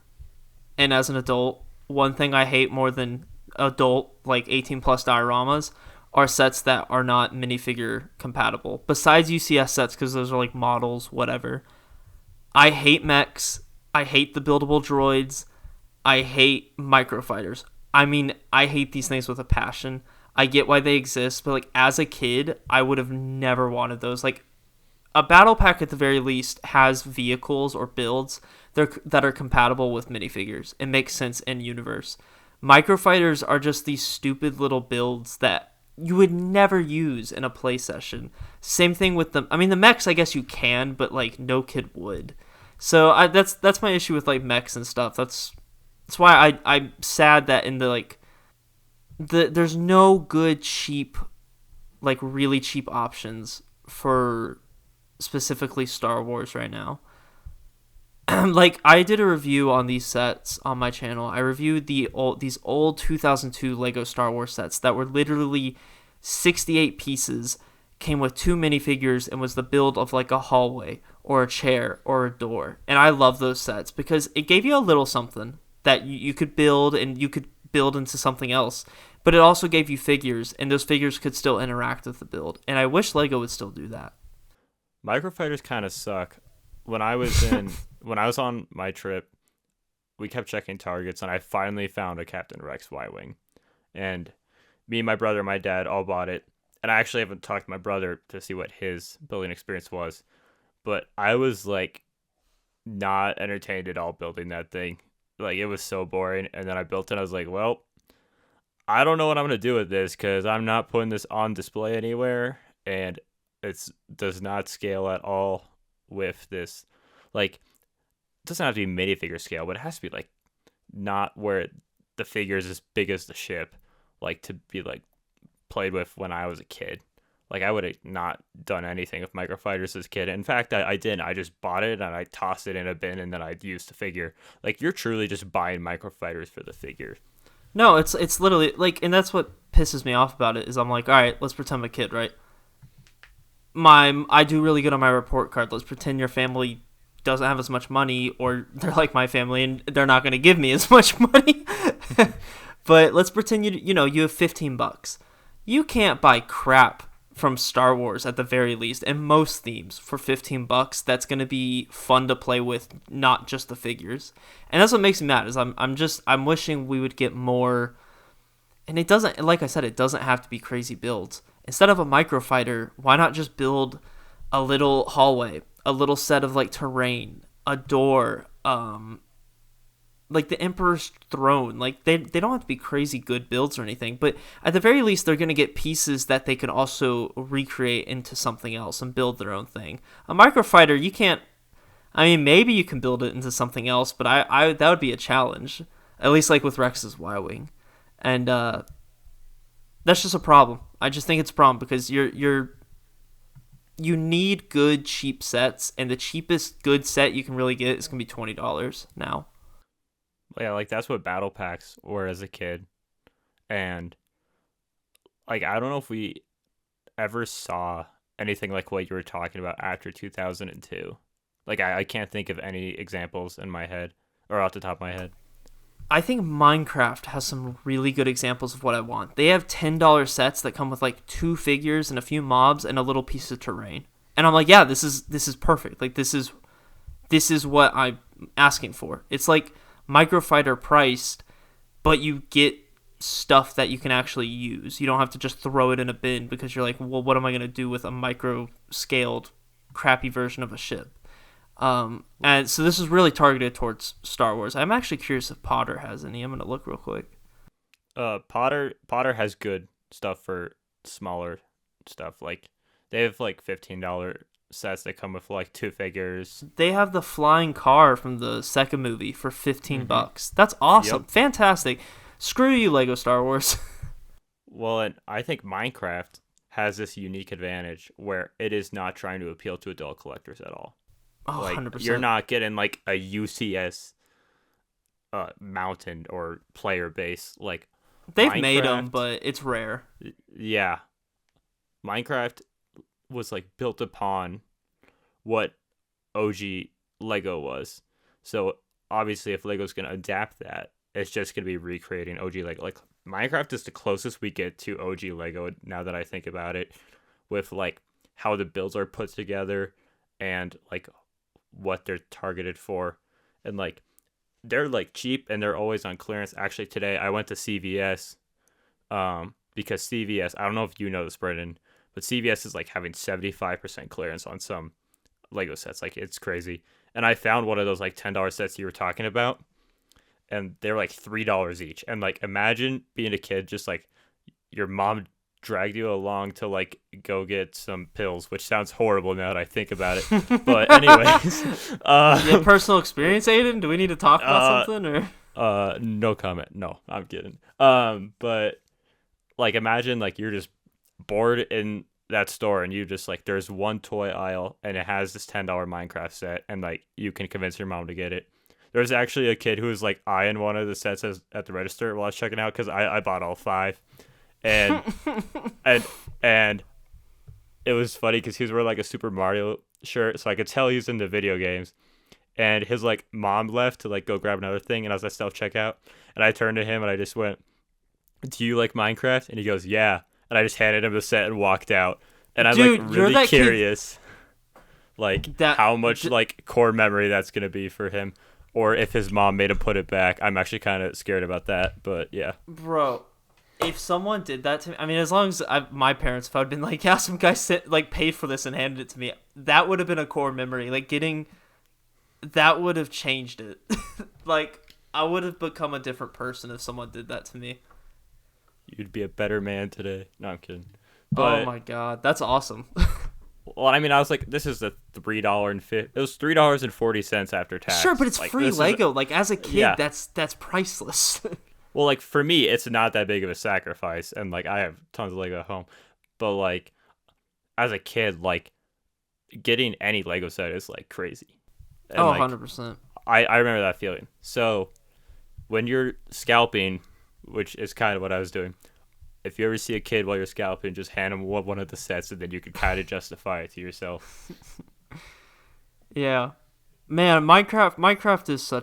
and as an adult, one thing I hate more than adult like 18 plus dioramas are sets that are not minifigure compatible. Besides UCS sets, because those are like models, whatever. I hate mechs. I hate the buildable droids. I hate microfighters. I mean, I hate these things with a passion. I get why they exist, but like as a kid, I would have never wanted those. Like a battle pack at the very least has vehicles or builds that are compatible with minifigures. It makes sense in universe. Microfighters are just these stupid little builds that you would never use in a play session. Same thing with them. I mean, the mechs, I guess you can, but like no kid would. So that's my issue with like mechs and stuff. That's why I'm sad that in there's no good cheap, like really cheap options for specifically Star Wars right now. Like I did a review on these sets on my channel. I reviewed these old 2002 Lego Star Wars sets that were literally 68 pieces, came with 2 minifigures, and was the build of like a hallway or a chair or a door. And I love those sets because it gave you a little something that you could build, and you could build into something else. But it also gave you figures, and those figures could still interact with the build. And I wish Lego would still do that. Microfighters kind of suck. When I was on my trip, we kept checking Targets, and I finally found a Captain Rex Y-Wing. And me, my brother, and my dad all bought it. And I actually haven't talked to my brother to see what his building experience was. But I was, like, not entertained at all building that thing. Like, it was so boring. And then I built it, and I was like, well, I don't know what I'm going to do with this because I'm not putting this on display anywhere. And it does not scale at all with this. Like, it doesn't have to be minifigure scale, but it has to be, like, not where the figure is as big as the ship. Like, to be, like, played with when I was a kid. Like, I would have not done anything with microfighters as a kid. In fact, I didn't. I just bought it and I tossed it in a bin and then I used the figure. Like, you're truly just buying microfighters for the figure. No, it's literally, like, and that's what pisses me off about it, is I'm like, all right, let's pretend I'm a kid, right? I do really good on my report card. Let's pretend your family doesn't have as much money, or they're like my family and they're not going to give me as much money. But let's pretend you have $15. You can't buy crap from Star Wars at the very least, and most themes for $15 that's going to be fun to play with, not just the figures. And that's what makes me mad, is I'm wishing we would get more. And it doesn't, like I said, it doesn't have to be crazy builds. Instead of a microfighter, why not just build a little hallway, a little set of, like, terrain, a door, like the Emperor's throne. Like, they don't have to be crazy good builds or anything, but at the very least, they're going to get pieces that they can also recreate into something else and build their own thing. A microfighter, you can't. I mean, maybe you can build it into something else, but I that would be a challenge. At least, like, with Rex's Y-Wing. And that's just a problem. I just think it's a problem because you need good cheap sets, and the cheapest good set you can really get is going to be $20 now. Yeah, like, that's what battle packs were as a kid. And, like, I don't know if we ever saw anything like what you were talking about after 2002. Like, I can't think of any examples in my head, or off the top of my head. I think Minecraft has some really good examples of what I want. They have $10 sets that come with, like, 2 figures and a few mobs and a little piece of terrain. And I'm like, yeah, this is perfect. Like, this is what I'm asking for. It's like microfighter priced, but you get stuff that you can actually use. You don't have to just throw it in a bin because you're like, well, what am I going to do with a micro scaled crappy version of a ship? And so this is really targeted towards Star Wars. I'm actually curious if Potter has any. I'm going to look real quick. Potter has good stuff for smaller stuff. Like, they have, like, $15 sets that come with, like, 2 figures. They have the flying car from the second movie for $15. That's awesome. Yep. Fantastic. Screw you, Lego Star Wars. Well, and I think Minecraft has this unique advantage where it is not trying to appeal to adult collectors at all. Oh, like, 100%. You're not getting, like, a UCS mountain or player base. Like, they've made them, but it's rare. Yeah. Minecraft was, like, built upon what OG Lego was. So obviously, if Lego's going to adapt that, it's just going to be recreating OG Lego. Like, Minecraft is the closest we get to OG Lego now that I think about it, with, like, how the builds are put together and, like, what they're targeted for. And, like, they're, like, cheap and they're always on clearance. Actually, today I went to CVS because CVS, I don't know if you know this, Brendan, but CVS is, like, having 75% clearance on some Lego sets. Like, it's crazy. And I found one of those, like, $10 sets you were talking about, and they're, like, $3 each. And, like, imagine being a kid, just, like, your mom dragged you along to, like, go get some pills, which sounds horrible now that I think about it. But anyways, you have personal experience, Aidan? Do we need to talk about something, or? No comment. No, I'm kidding. But, like, imagine, like, you're just bored in that store and you just, like, there's one toy aisle and it has this $10 Minecraft set, and, like, you can convince your mom to get it. There's actually a kid who was, like, eyeing one of the sets at the register while I was checking out, because I bought all 5. And and it was funny because he was wearing, like, a Super Mario shirt, so I could tell he was into video games. And his, like, mom left to, like, go grab another thing, and I was at self-checkout, and I turned to him and I just went, "Do you like Minecraft?" And he goes, "Yeah." And I just handed him the set and walked out. And I'm, like, really curious, like, how much, like, core memory that's gonna be for him. or if his mom made him put it back. I'm actually kind of scared about that, but yeah. Bro, if someone did that to me, I mean, as long as my parents, if I'd been like, yeah, some guy paid for this and handed it to me, that would have been a core memory. Like, that would have changed it. Like, I would have become a different person if someone did that to me. You'd be a better man today. No, I'm kidding. But, oh my god, that's awesome. Well, I mean, I was like, this is the $3.50. It was $3.40 after tax. Sure, but it's like, free Lego. Like, as a kid, yeah. that's priceless. Well, like, for me, it's not that big of a sacrifice, and like, I have tons of Lego at home. But like, as a kid, like, getting any Lego set is like crazy. And, 100%. I remember that feeling. So, when you're scalping, which is kind of what I was doing, if you ever see a kid while you're scalping, just hand them one of the sets, and then you can kind of justify it to yourself. Yeah, man, Minecraft is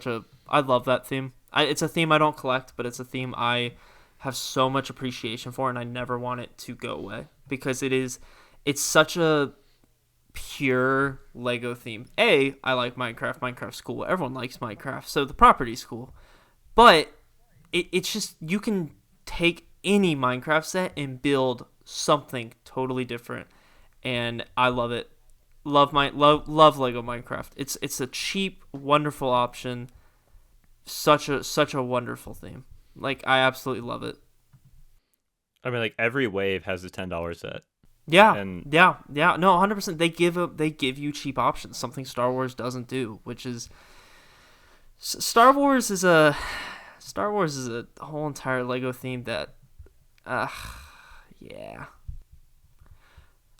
I love that theme. It's a theme I don't collect, but it's a theme I have so much appreciation for, and I never want it to go away because it's such a pure Lego theme. I like Minecraft. Minecraft's cool. Everyone likes Minecraft, so the property's cool. But it's just, you can take any Minecraft set and build something totally different, and I love it. Love Lego Minecraft. It's a cheap, wonderful option. Such a wonderful theme. Like, I absolutely love it. I mean, like, every wave has a $10 set. Yeah, yeah. No, 100%. They give you cheap options. Something Star Wars doesn't do, which is Star Wars is a whole entire Lego theme that, yeah.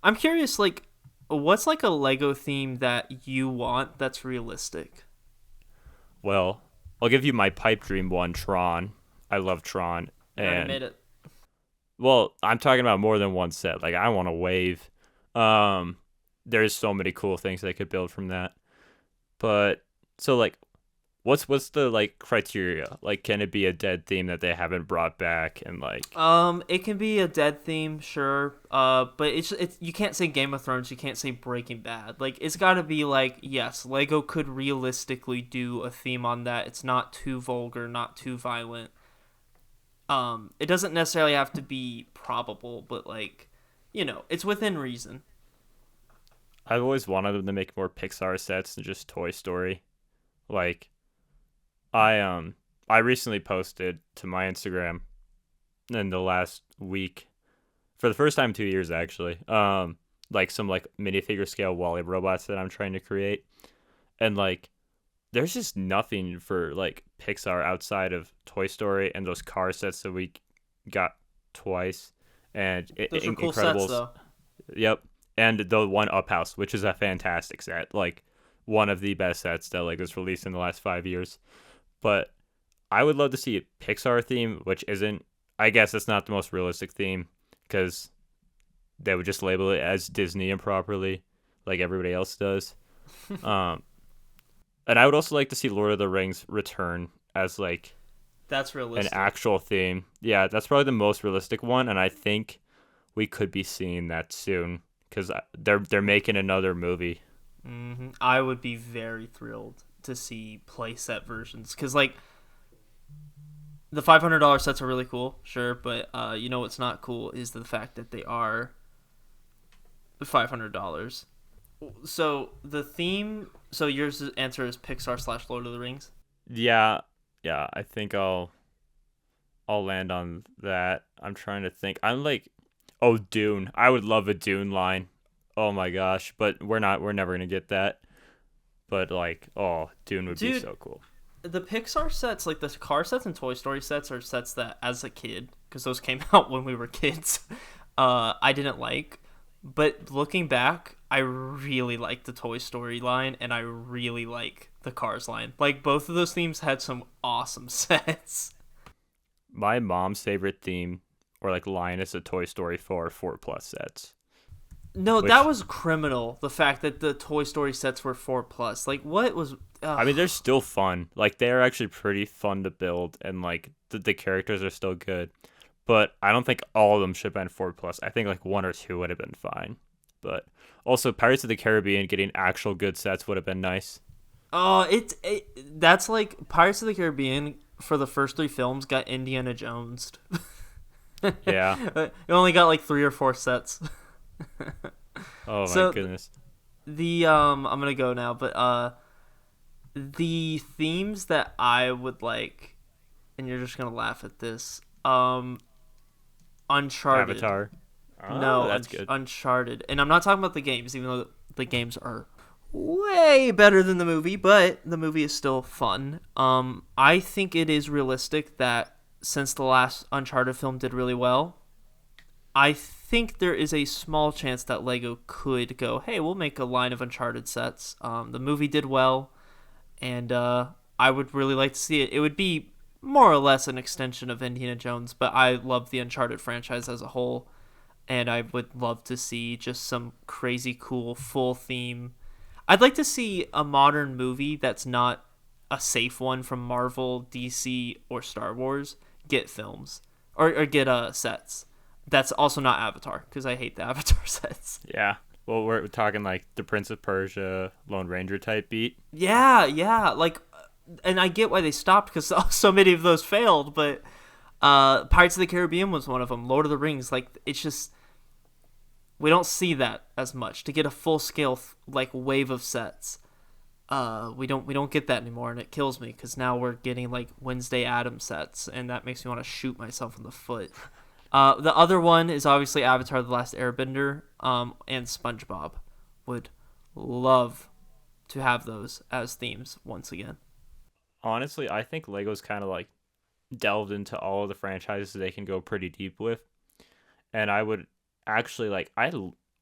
I'm curious, like, what's like a Lego theme that you want that's realistic? Well, I'll give you my pipe dream one, Tron. I love Tron. And made it. Well, I'm talking about more than one set. Like, I want a wave. There's so many cool things they could build from that. But so, like, what's the like criteria? Like, can it be a dead theme that they haven't brought back? And like, it can be a dead theme, sure. But it's you can't say Game of Thrones. You can't say Breaking Bad. Like, it's got to be like, yes, Lego could realistically do a theme on that. It's not too vulgar, not too violent. It doesn't necessarily have to be probable, but like, it's within reason. I've always wanted them to make more Pixar sets than just Toy Story. Like, I recently posted to my Instagram in the last week, for the first time in 2 years actually, like some like minifigure scale Wall-E robots that I'm trying to create, and like, there's just nothing for like Pixar outside of Toy Story and those car sets that we got twice, and those are cool sets though. Yep, and the one Up House, which is a fantastic set, like one of the best sets that like was released in the last 5 years. But I would love to see a Pixar theme, which isn't, I guess it's not the most realistic theme because they would just label it as Disney improperly, like everybody else does. And I would also like to see Lord of the Rings return as like, that's realistic, an actual theme. Yeah, that's probably the most realistic one, and I think we could be seeing that soon because they're making another movie. Mm-hmm. I would be very thrilled to see playset versions because like the $500 sets are really cool, sure, but what's not cool is the fact that they are $500. So the theme. So your answer is Pixar / Lord of the Rings. Yeah. I think I'll land on that. I'm trying to think. I'm like, Dune. I would love a Dune line. Oh my gosh, but we're never gonna get that. But like, Dune would be so cool. The Pixar sets, like the car sets and Toy Story sets, are sets that as a kid, because those came out when we were kids, I didn't like. But looking back, I really like the Toy Story line, and I really like the Cars line. Like, both of those themes had some awesome sets. My mom's favorite theme, or like line, is the Toy Story 4+ sets. No, that was criminal, the fact that the Toy Story sets were 4+. Like, what was... I mean, they're still fun. Like, they're actually pretty fun to build, and like, the characters are still good. But I don't think all of them should have been 4+. I think like 1 or 2 would have been fine. But also, Pirates of the Caribbean getting actual good sets would have been nice. Oh, that's like Pirates of the Caribbean for the first 3 films got Indiana Jones. Yeah. It only got like 3 or 4 sets. Oh my So goodness. I'm gonna go now, but the themes that I would like, and you're just gonna laugh at this. Uncharted. Avatar. Oh, No, that's good. Uncharted, and I'm not talking about the games, even though the games are way better than the movie, but the movie is still fun. I think it is realistic that since the last Uncharted film did really well, I think there is a small chance that Lego could go, hey, we'll make a line of Uncharted sets. The movie did well, and I would really like to see it. It would be more or less an extension of Indiana Jones, but I love the Uncharted franchise as a whole, and I would love to see just some crazy cool full theme. I'd like to see a modern movie that's not a safe one from Marvel, DC, or Star Wars get films or get sets. That's also not Avatar, because I hate the Avatar sets. Yeah. Well, we're talking like the Prince of Persia, Lone Ranger type beat. Yeah, like, and I get why they stopped because so many of those failed, but Pirates of the Caribbean was one of them. Lord of the Rings, like, it's just we don't see that as much to get a full scale like wave of sets. We don't get that anymore, and it kills me because now we're getting like Wednesday Addams sets, and that makes me want to shoot myself in the foot. The other one is obviously Avatar: The Last Airbender, and SpongeBob. Would love to have those as themes once again. Honestly, I think Lego's kind of like delved into all of the franchises they can go pretty deep with. And I would actually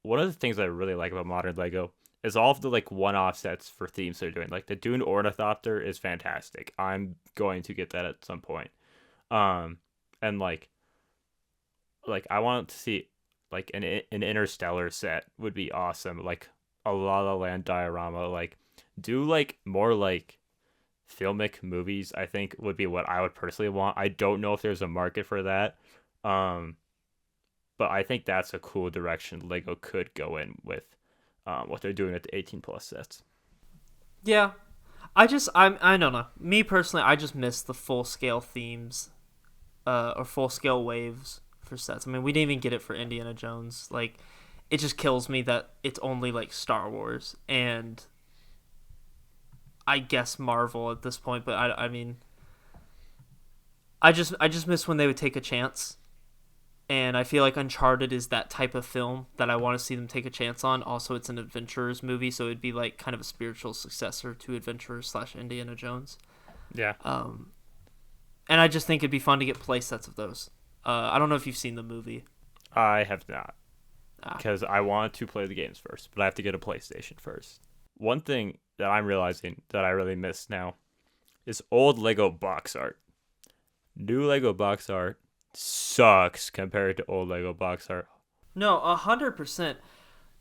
one of the things I really like about modern Lego is all of the like one-off sets for themes they're doing. Like the Dune Ornithopter is fantastic. I'm going to get that at some point. And like I want to see like an Interstellar set would be awesome. Like a La La Land diorama. Like do like more like filmic movies, I think would be what I would personally want. I don't know if there's a market for that. But I think that's a cool direction Lego could go in with what they're doing with the 18 plus sets. Yeah. I don't know. Me personally, I just miss the full scale themes or full scale waves for sets. I mean, we didn't even get it for Indiana Jones. Like, it just kills me that it's only like Star Wars and I guess Marvel at this point, but I mean, I just miss when they would take a chance, and I feel like Uncharted is that type of film that I want to see them take a chance on. Also, it's an adventurers movie, so it'd be like kind of a spiritual successor to Adventurers / Indiana Jones. Yeah. And I just think it'd be fun to get play sets of those. I don't know if you've seen the movie. I have not, because I want to play the games first, but I have to get a PlayStation first. One thing that I'm realizing that I really miss now is old Lego box art. New Lego box art sucks compared to old Lego box art. No, 100%.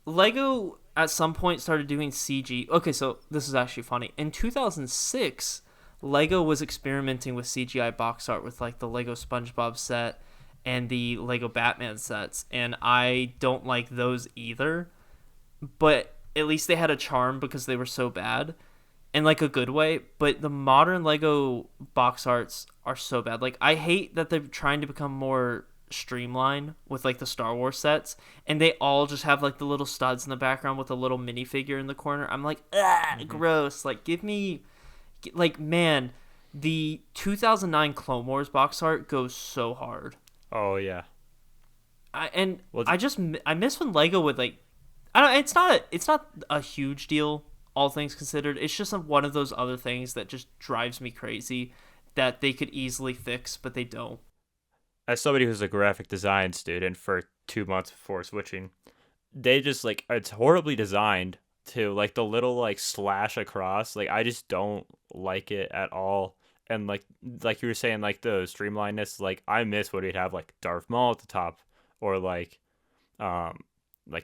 Lego at some point started doing CG. Okay, so this is actually funny. In 2006, Lego was experimenting with CGI box art with like the Lego SpongeBob set and the Lego Batman sets, and I don't like those either. But at least they had a charm because they were so bad, in like a good way. But the modern Lego box arts are so bad. Like, I hate that they're trying to become more streamlined with like the Star Wars sets, and they all just have like the little studs in the background with a little minifigure in the corner. I'm like, gross. Like, give me, like, man, the 2009 Clone Wars box art goes so hard. Oh yeah. I miss when Lego would like, I don't. It's not a huge deal, all things considered. It's just one of those other things that just drives me crazy that they could easily fix, but they don't. As somebody who's a graphic design student for 2 months before switching, they just like it's horribly designed to like the little like slash across. Like I just don't like it at all. And like you were saying, like the streamlinedness. Like I miss when we'd have like Darth Maul at the top, or like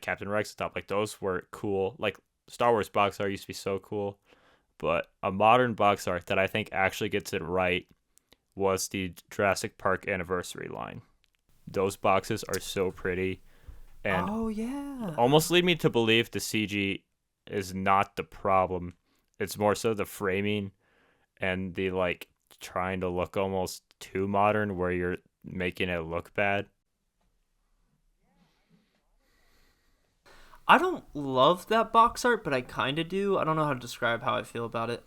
Captain Rex at the top. Like those were cool. Like Star Wars box art used to be so cool. But a modern box art that I think actually gets it right was the Jurassic Park Anniversary line. Those boxes are so pretty, and oh yeah, almost lead me to believe the CG is not the problem, it's more so the framing and the like trying to look almost too modern where you're making it look bad. I don't love that box art, but I kind of do. I don't know how to describe how I feel about it.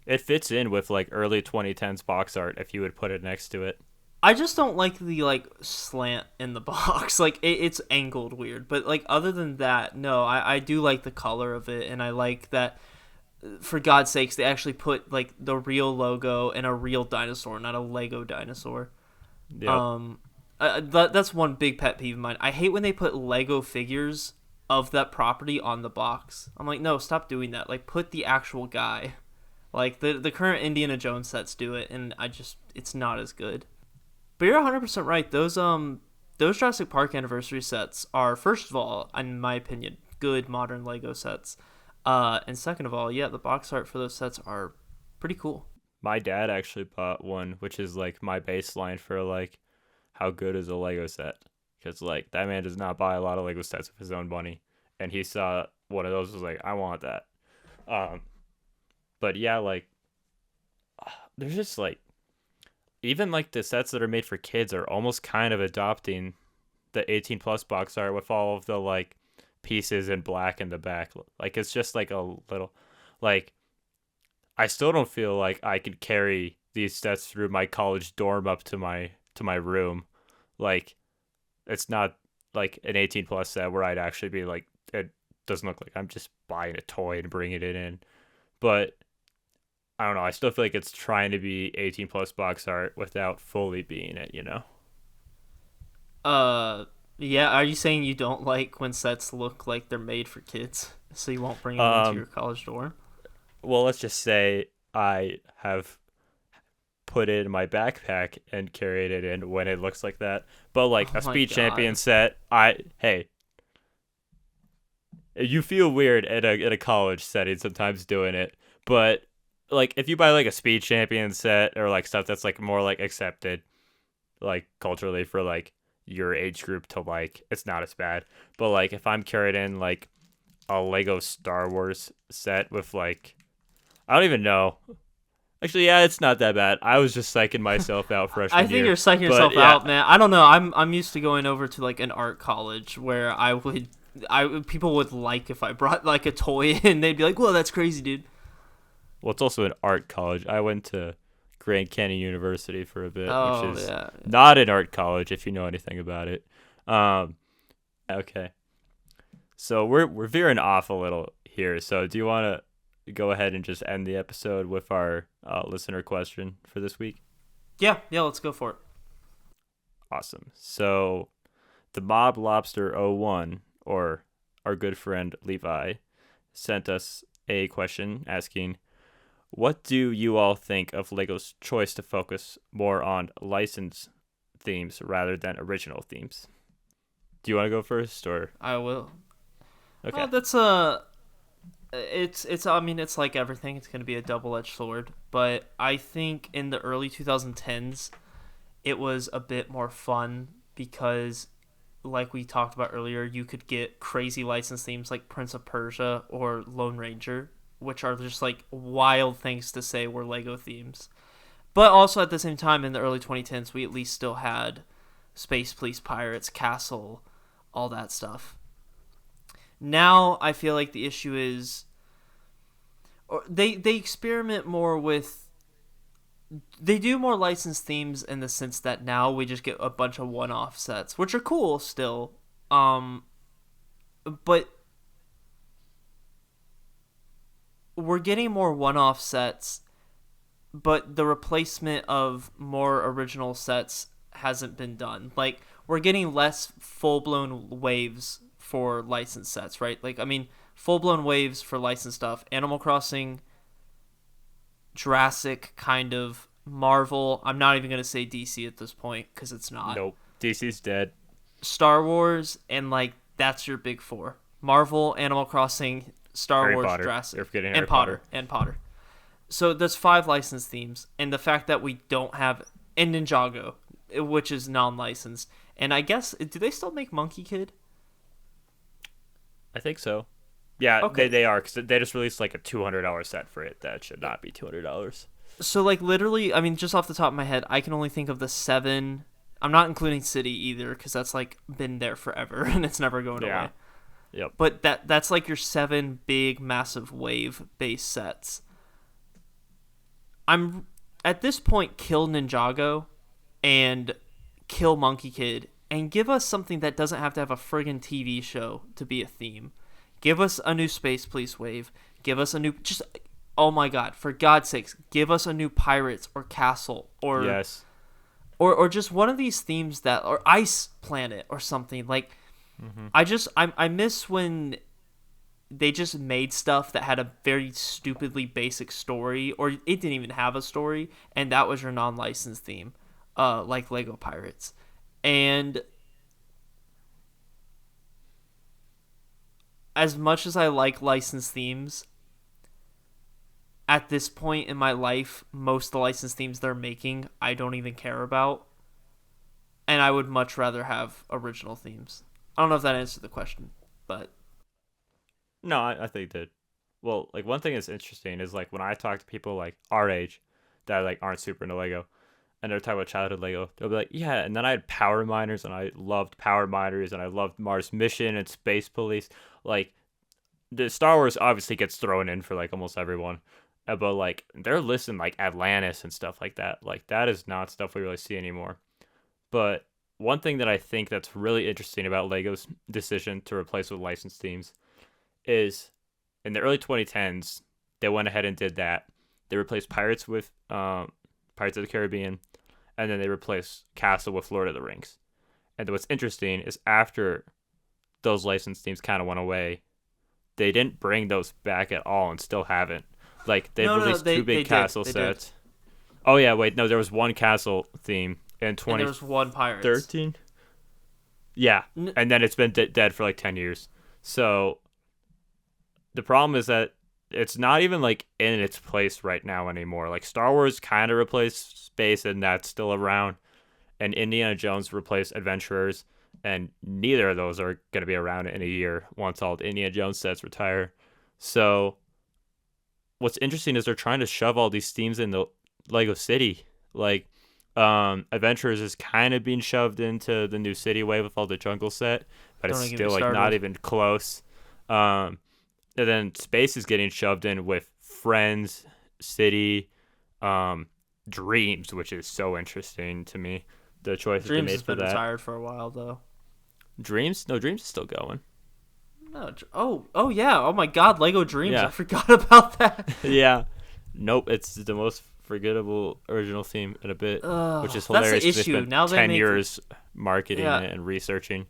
It fits in with like early 2010s box art if you would put it next to it. I just don't like the like slant in the box. Like it's angled weird, but like other than that, no, I do like the color of it, and I like that. For God's sakes, they actually put like the real logo and a real dinosaur, not a Lego dinosaur. Yep. That's one big pet peeve of mine. I hate when they put Lego figures of that property on the box. I'm like, no, stop doing that. Like, put the actual guy. Like the current Indiana Jones sets do it, and it's not as good. But you're 100% right. Those Jurassic Park anniversary sets are, first of all, in my opinion, good modern Lego sets. And second of all, yeah, the box art for those sets are pretty cool. My dad actually bought one, which is like my baseline for like how good is a Lego set. Because like that man does not buy a lot of Lego sets with his own money, and he saw one of those was like, I want that. But yeah, like there's just like even like the sets that are made for kids are almost kind of adopting the 18 plus box art with all of the like pieces in black in the back. Like it's just like a little like I still don't feel like I could carry these sets through my college dorm up to my room. Like it's not like an 18 plus set where I'd actually be like, it doesn't look like I'm just buying a toy and bringing it in. But I don't know, I still feel like it's trying to be 18 plus box art without fully being it, you know? Yeah, are you saying you don't like when sets look like they're made for kids, so you won't bring them into your college dorm? Well, let's just say I have put it in my backpack and carried it in when it looks like that. But like Oh a my Speed God. Champion set, hey, you feel weird in a college setting sometimes doing it, but like if you buy like a Speed Champion set or like stuff that's like more like accepted like culturally for like your age group to like, it's not as bad. But like if I'm carried in like a Lego Star Wars set with like, I don't even know. Actually, yeah, it's not that bad. I was just psyching myself out freshman I think year. you're psyching But, yourself yeah. out, man. I don't know. I'm used to going over to like an art college where people would like if I brought like a toy and they'd be like, "Whoa, that's crazy, dude." Well, it's also an art college. I went to Grand Canyon University for a bit, which Oh is yeah. not an art college if you know anything about it. Okay. So we're veering off a little here. So do you want to go ahead and just end the episode with our listener question for this week? Yeah, let's go for it. Awesome. So the Mob Lobster 01, or our good friend Levi, sent us a question asking, what do you all think of LEGO's choice to focus more on licensed themes rather than original themes? Do you want to go first, or? I will. Okay. Well, that's it's I mean, it's like everything. It's going to be a double-edged sword, but I think in the early 2010s it was a bit more fun because like we talked about earlier, you could get crazy license themes like Prince of Persia or Lone Ranger, which are just like wild things to say were Lego themes. But also at the same time in the early 2010s we at least still had Space Police Pirates, Castle, all that stuff. Now I feel like the issue is they experiment more with, they do more licensed themes in the sense that now we just get a bunch of one-off sets, which are cool still. But we're getting more one-off sets, but the replacement of more original sets hasn't been done. Like, we're getting less full-blown waves for licensed sets, right? Like, I mean, full-blown waves for licensed stuff. Animal Crossing, Jurassic, kind of. Marvel, I'm not even going to say DC at this point, because it's not. Nope. DC's dead. Star Wars, and, like, that's your big four. Marvel, Animal Crossing, Star Harry Wars, Potter. Jurassic, You're forgetting and Harry Potter. Potter. And Potter. So there's 5 licensed themes, and the fact that we don't have, and Ninjago, which is non-licensed, and I guess, do they still make Monkey Kid? I think so. Yeah, Okay. they are, because they just released like a $200 set for it. That should not be $200. So like literally, I mean, just off the top of my head, I can only think of the 7. I'm not including City either because that's like been there forever and it's never going Yeah. away. Yep. But that's like your 7 big massive wave base sets. I'm at this point kill Ninjago and kill Monkey Kid and give us something that doesn't have to have a friggin' TV show to be a theme. Give us a new Space Police wave. Give us a new just oh my god, for God's sakes, give us a new Pirates or Castle or Yes. or just one of these themes that or Ice Planet or something. Like I miss when they just made stuff that had a very stupidly basic story or it didn't even have a story and that was your non-licensed theme, like Lego Pirates. And as much as I like licensed themes, at this point in my life, most of the licensed themes they're making, I don't even care about. And I would much rather have original themes. I don't know if that answered the question, but No, I think that. Well, like one thing that's interesting is like when I talk to people like our age that like aren't super into Lego, and they're talking about childhood Lego, they'll be like, yeah, and then I had Power Miners, and I loved Power Miners, and I loved Mars Mission and Space Police. Like, the Star Wars obviously gets thrown in for like almost everyone, but like they're listing like Atlantis and stuff like that. Like that is not stuff we really see anymore. But one thing that I think that's really interesting about Lego's decision to replace with licensed themes is in the early 2010s, they went ahead and did that. They replaced Pirates with Pirates of the Caribbean, and then they replaced Castle with Lord of the Rings. And what's interesting is after those licensed themes kind of went away, they didn't bring those back at all and still haven't. Like, they've released two big castle sets. Oh, yeah, wait, no, there was one castle theme in 2013. And there was one Pirates. Yeah, and then it's been dead for like 10 years. So the problem is that it's not even like in its place right now anymore. Like Star Wars kind of replaced space and that's still around, and Indiana Jones replaced Adventurers, and neither of those are going to be around in a year once all the Indiana Jones sets retire. So what's interesting is they're trying to shove all these themes into Lego City. Like Adventurers is kind of being shoved into the new City wave with all the jungle set, but it's still like not even close. And then Space is getting shoved in with Friends, City, Dreams, which is so interesting to me. The choices they made for that. Dreams has been retired for a while, though. Dreams? No, Dreams is still going. No. Oh yeah. Oh my God, Lego Dreams. Yeah. I forgot about that. Yeah. Nope. It's the most forgettable original theme in a bit, which is hilarious. That's the issue. Now they 10 years marketing it and researching.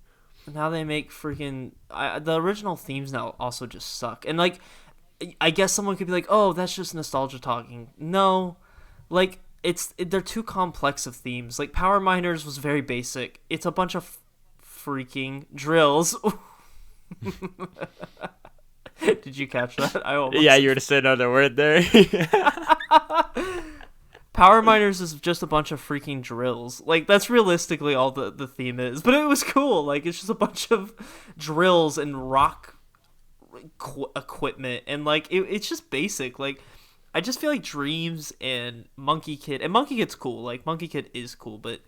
Now they make freaking the original themes now also just suck. And like, I guess someone could be like, "Oh, that's just nostalgia talking." No, like they're too complex of themes. Like Power Miners was very basic. It's a bunch of freaking drills. Did you catch that? Yeah, you were to say another word there. Power Miners is just a bunch of freaking drills. Like, that's realistically all the theme is. But it was cool. Like, it's just a bunch of drills and rock equipment. And, like, it's just basic. Like, I just feel like Dreams and Monkey Kid... And Monkey Kid's cool. Like, Monkey Kid is cool. But...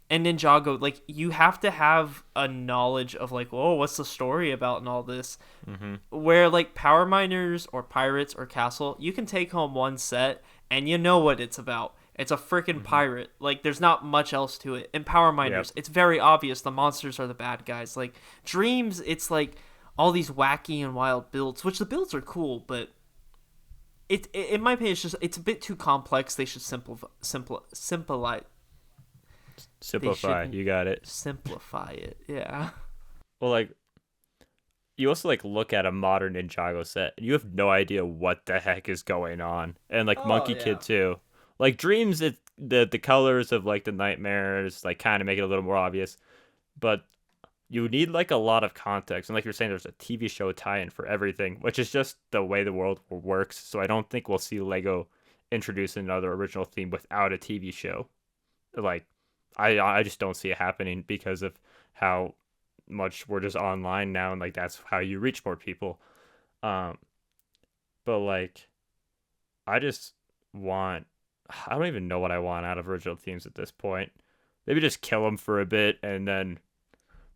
And Ninjago, like, you have to have a knowledge of, like, oh, what's the story about and all this. Mm-hmm. Where, like, Power Miners or Pirates or Castle, you can take home one set... And you know what it's about. It's a freaking pirate. Like, there's not much else to it. In Power Miners, It's very obvious the monsters are the bad guys. Like, Dreams, it's like all these wacky and wild builds, which the builds are cool, but it in my opinion, it's a bit too complex. They should simplify. You got it. Simplify it, yeah. Well, like, you also like look at a modern Ninjago set and you have no idea what the heck is going on. And like Monkey Kid too. Like Dreams, the colors of like the nightmares like kind of make it a little more obvious. But you need like a lot of context. And like you're saying, there's a TV show tie-in for everything, which is just the way the world works. So I don't think we'll see Lego introduce another original theme without a TV show. Like I just don't see it happening because of how much we're just online now, and like that's how you reach more people. Um, but like, I just want. I don't even know what I want out of original themes at this point. Maybe just kill them for a bit and then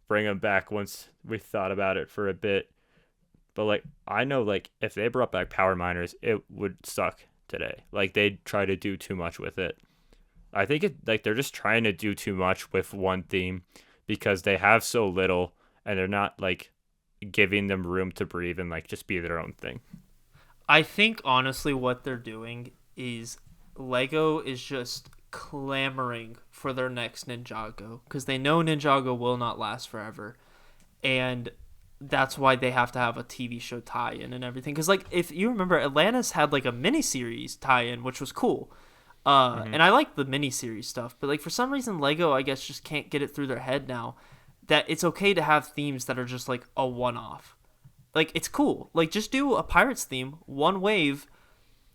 bring them back once we thought about it for a bit. But like, I know like if they brought back Power Miners, it would suck today. Like they'd try to do too much with it. I think it like they're just trying to do too much with one theme because they have so little and they're not like giving them room to breathe and like just be their own thing. I think honestly what they're doing is Lego is just clamoring for their next Ninjago because they know Ninjago will not last forever, and that's why they have to have a TV show tie-in and everything. Because like if you remember, Atlantis had like a miniseries tie-in, which was cool. And I like the miniseries stuff, but like for some reason Lego, I guess, just can't get it through their head now that it's okay to have themes that are just like a one-off. Like it's cool. Like just do a Pirates theme, one wave,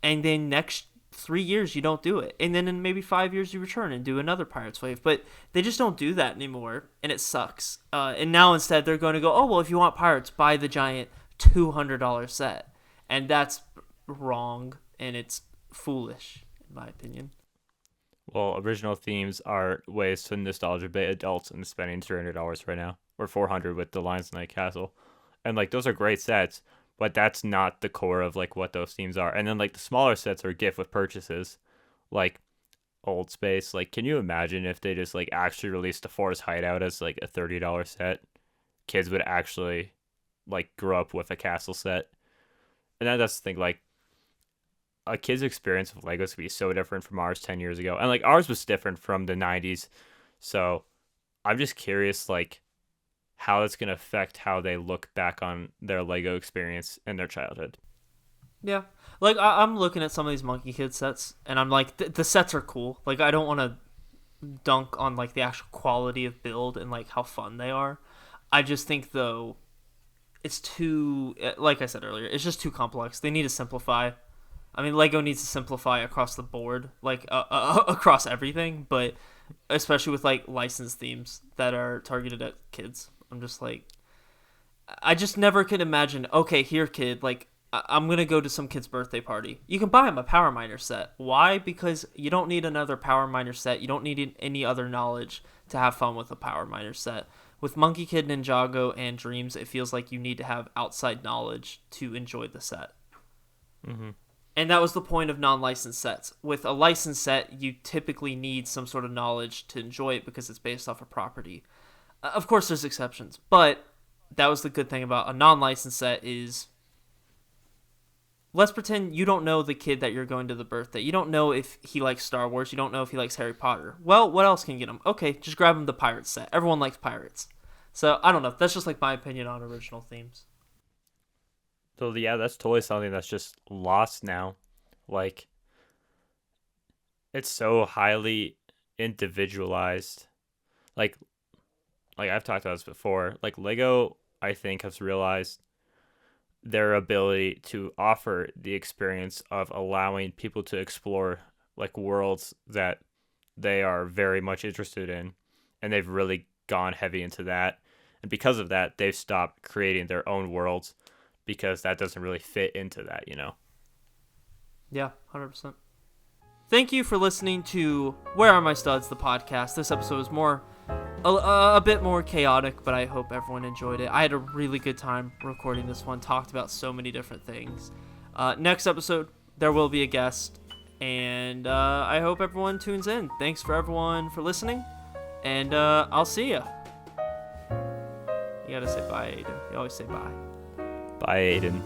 and then next 3 years you don't do it, and then in maybe 5 years you return and do another Pirates wave. But they just don't do that anymore, and it sucks. And now instead they're going to go, oh well, if you want Pirates, buy the giant $200 set, and that's wrong and it's foolish in my opinion. Well, original themes are ways to nostalgia bait adults into spending $300 right now, or $400 with the Lions Night Castle, and like those are great sets, but that's not the core of like what those themes are. And then like the smaller sets are gift with purchases, like Old Space. Like, can you imagine if they just like actually released the Forest Hideout as like a $30 set? Kids would actually like grow up with a castle set, and that's the thing. Like a kid's experience with Legos could be so different from ours 10 years ago. And like ours was different from the 90s. So I'm just curious like how it's going to affect how they look back on their Lego experience in their childhood. Yeah. Like I'm looking at some of these Monkey Kid sets and I'm like the sets are cool. Like I don't want to dunk on like the actual quality of build and like how fun they are. I just think though it's too, like I said earlier, it's just too complex. They need to simplify. I mean, Lego needs to simplify across the board, like across everything, but especially with like licensed themes that are targeted at kids. I'm just like, I just never could imagine, okay, here, kid, like, I'm going to go to some kid's birthday party. You can buy him a Power Miner set. Why? Because you don't need another Power Miner set. You don't need any other knowledge to have fun with a Power Miner set. With Monkey Kid, Ninjago, and Dreams, it feels like you need to have outside knowledge to enjoy the set. Mm-hmm. And that was the point of non-licensed sets. With a licensed set, you typically need some sort of knowledge to enjoy it because it's based off a property. Of course, there's exceptions, but that was the good thing about a non-licensed set is, let's pretend you don't know the kid that you're going to the birthday. You don't know if he likes Star Wars. You don't know if he likes Harry Potter. Well, what else can you get him? Okay, just grab him the Pirates set. Everyone likes pirates. So, I don't know. That's just like my opinion on original themes. So yeah, that's totally something that's just lost now. Like, it's so highly individualized. Like I've talked about this before. Like Lego, I think, has realized their ability to offer the experience of allowing people to explore like worlds that they are very much interested in, and they've really gone heavy into that. And because of that, they've stopped creating their own worlds, because that doesn't really fit into that, you know? Yeah, 100%. Thank you for listening to Where Are My Studs, the podcast. This episode was a bit more chaotic, but I hope everyone enjoyed it. I had a really good time recording this one, talked about so many different things. Next episode, there will be a guest, and I hope everyone tunes in. Thanks for everyone for listening, and I'll see ya. You gotta say bye, Aidan. You always say bye. Bye, Aidan.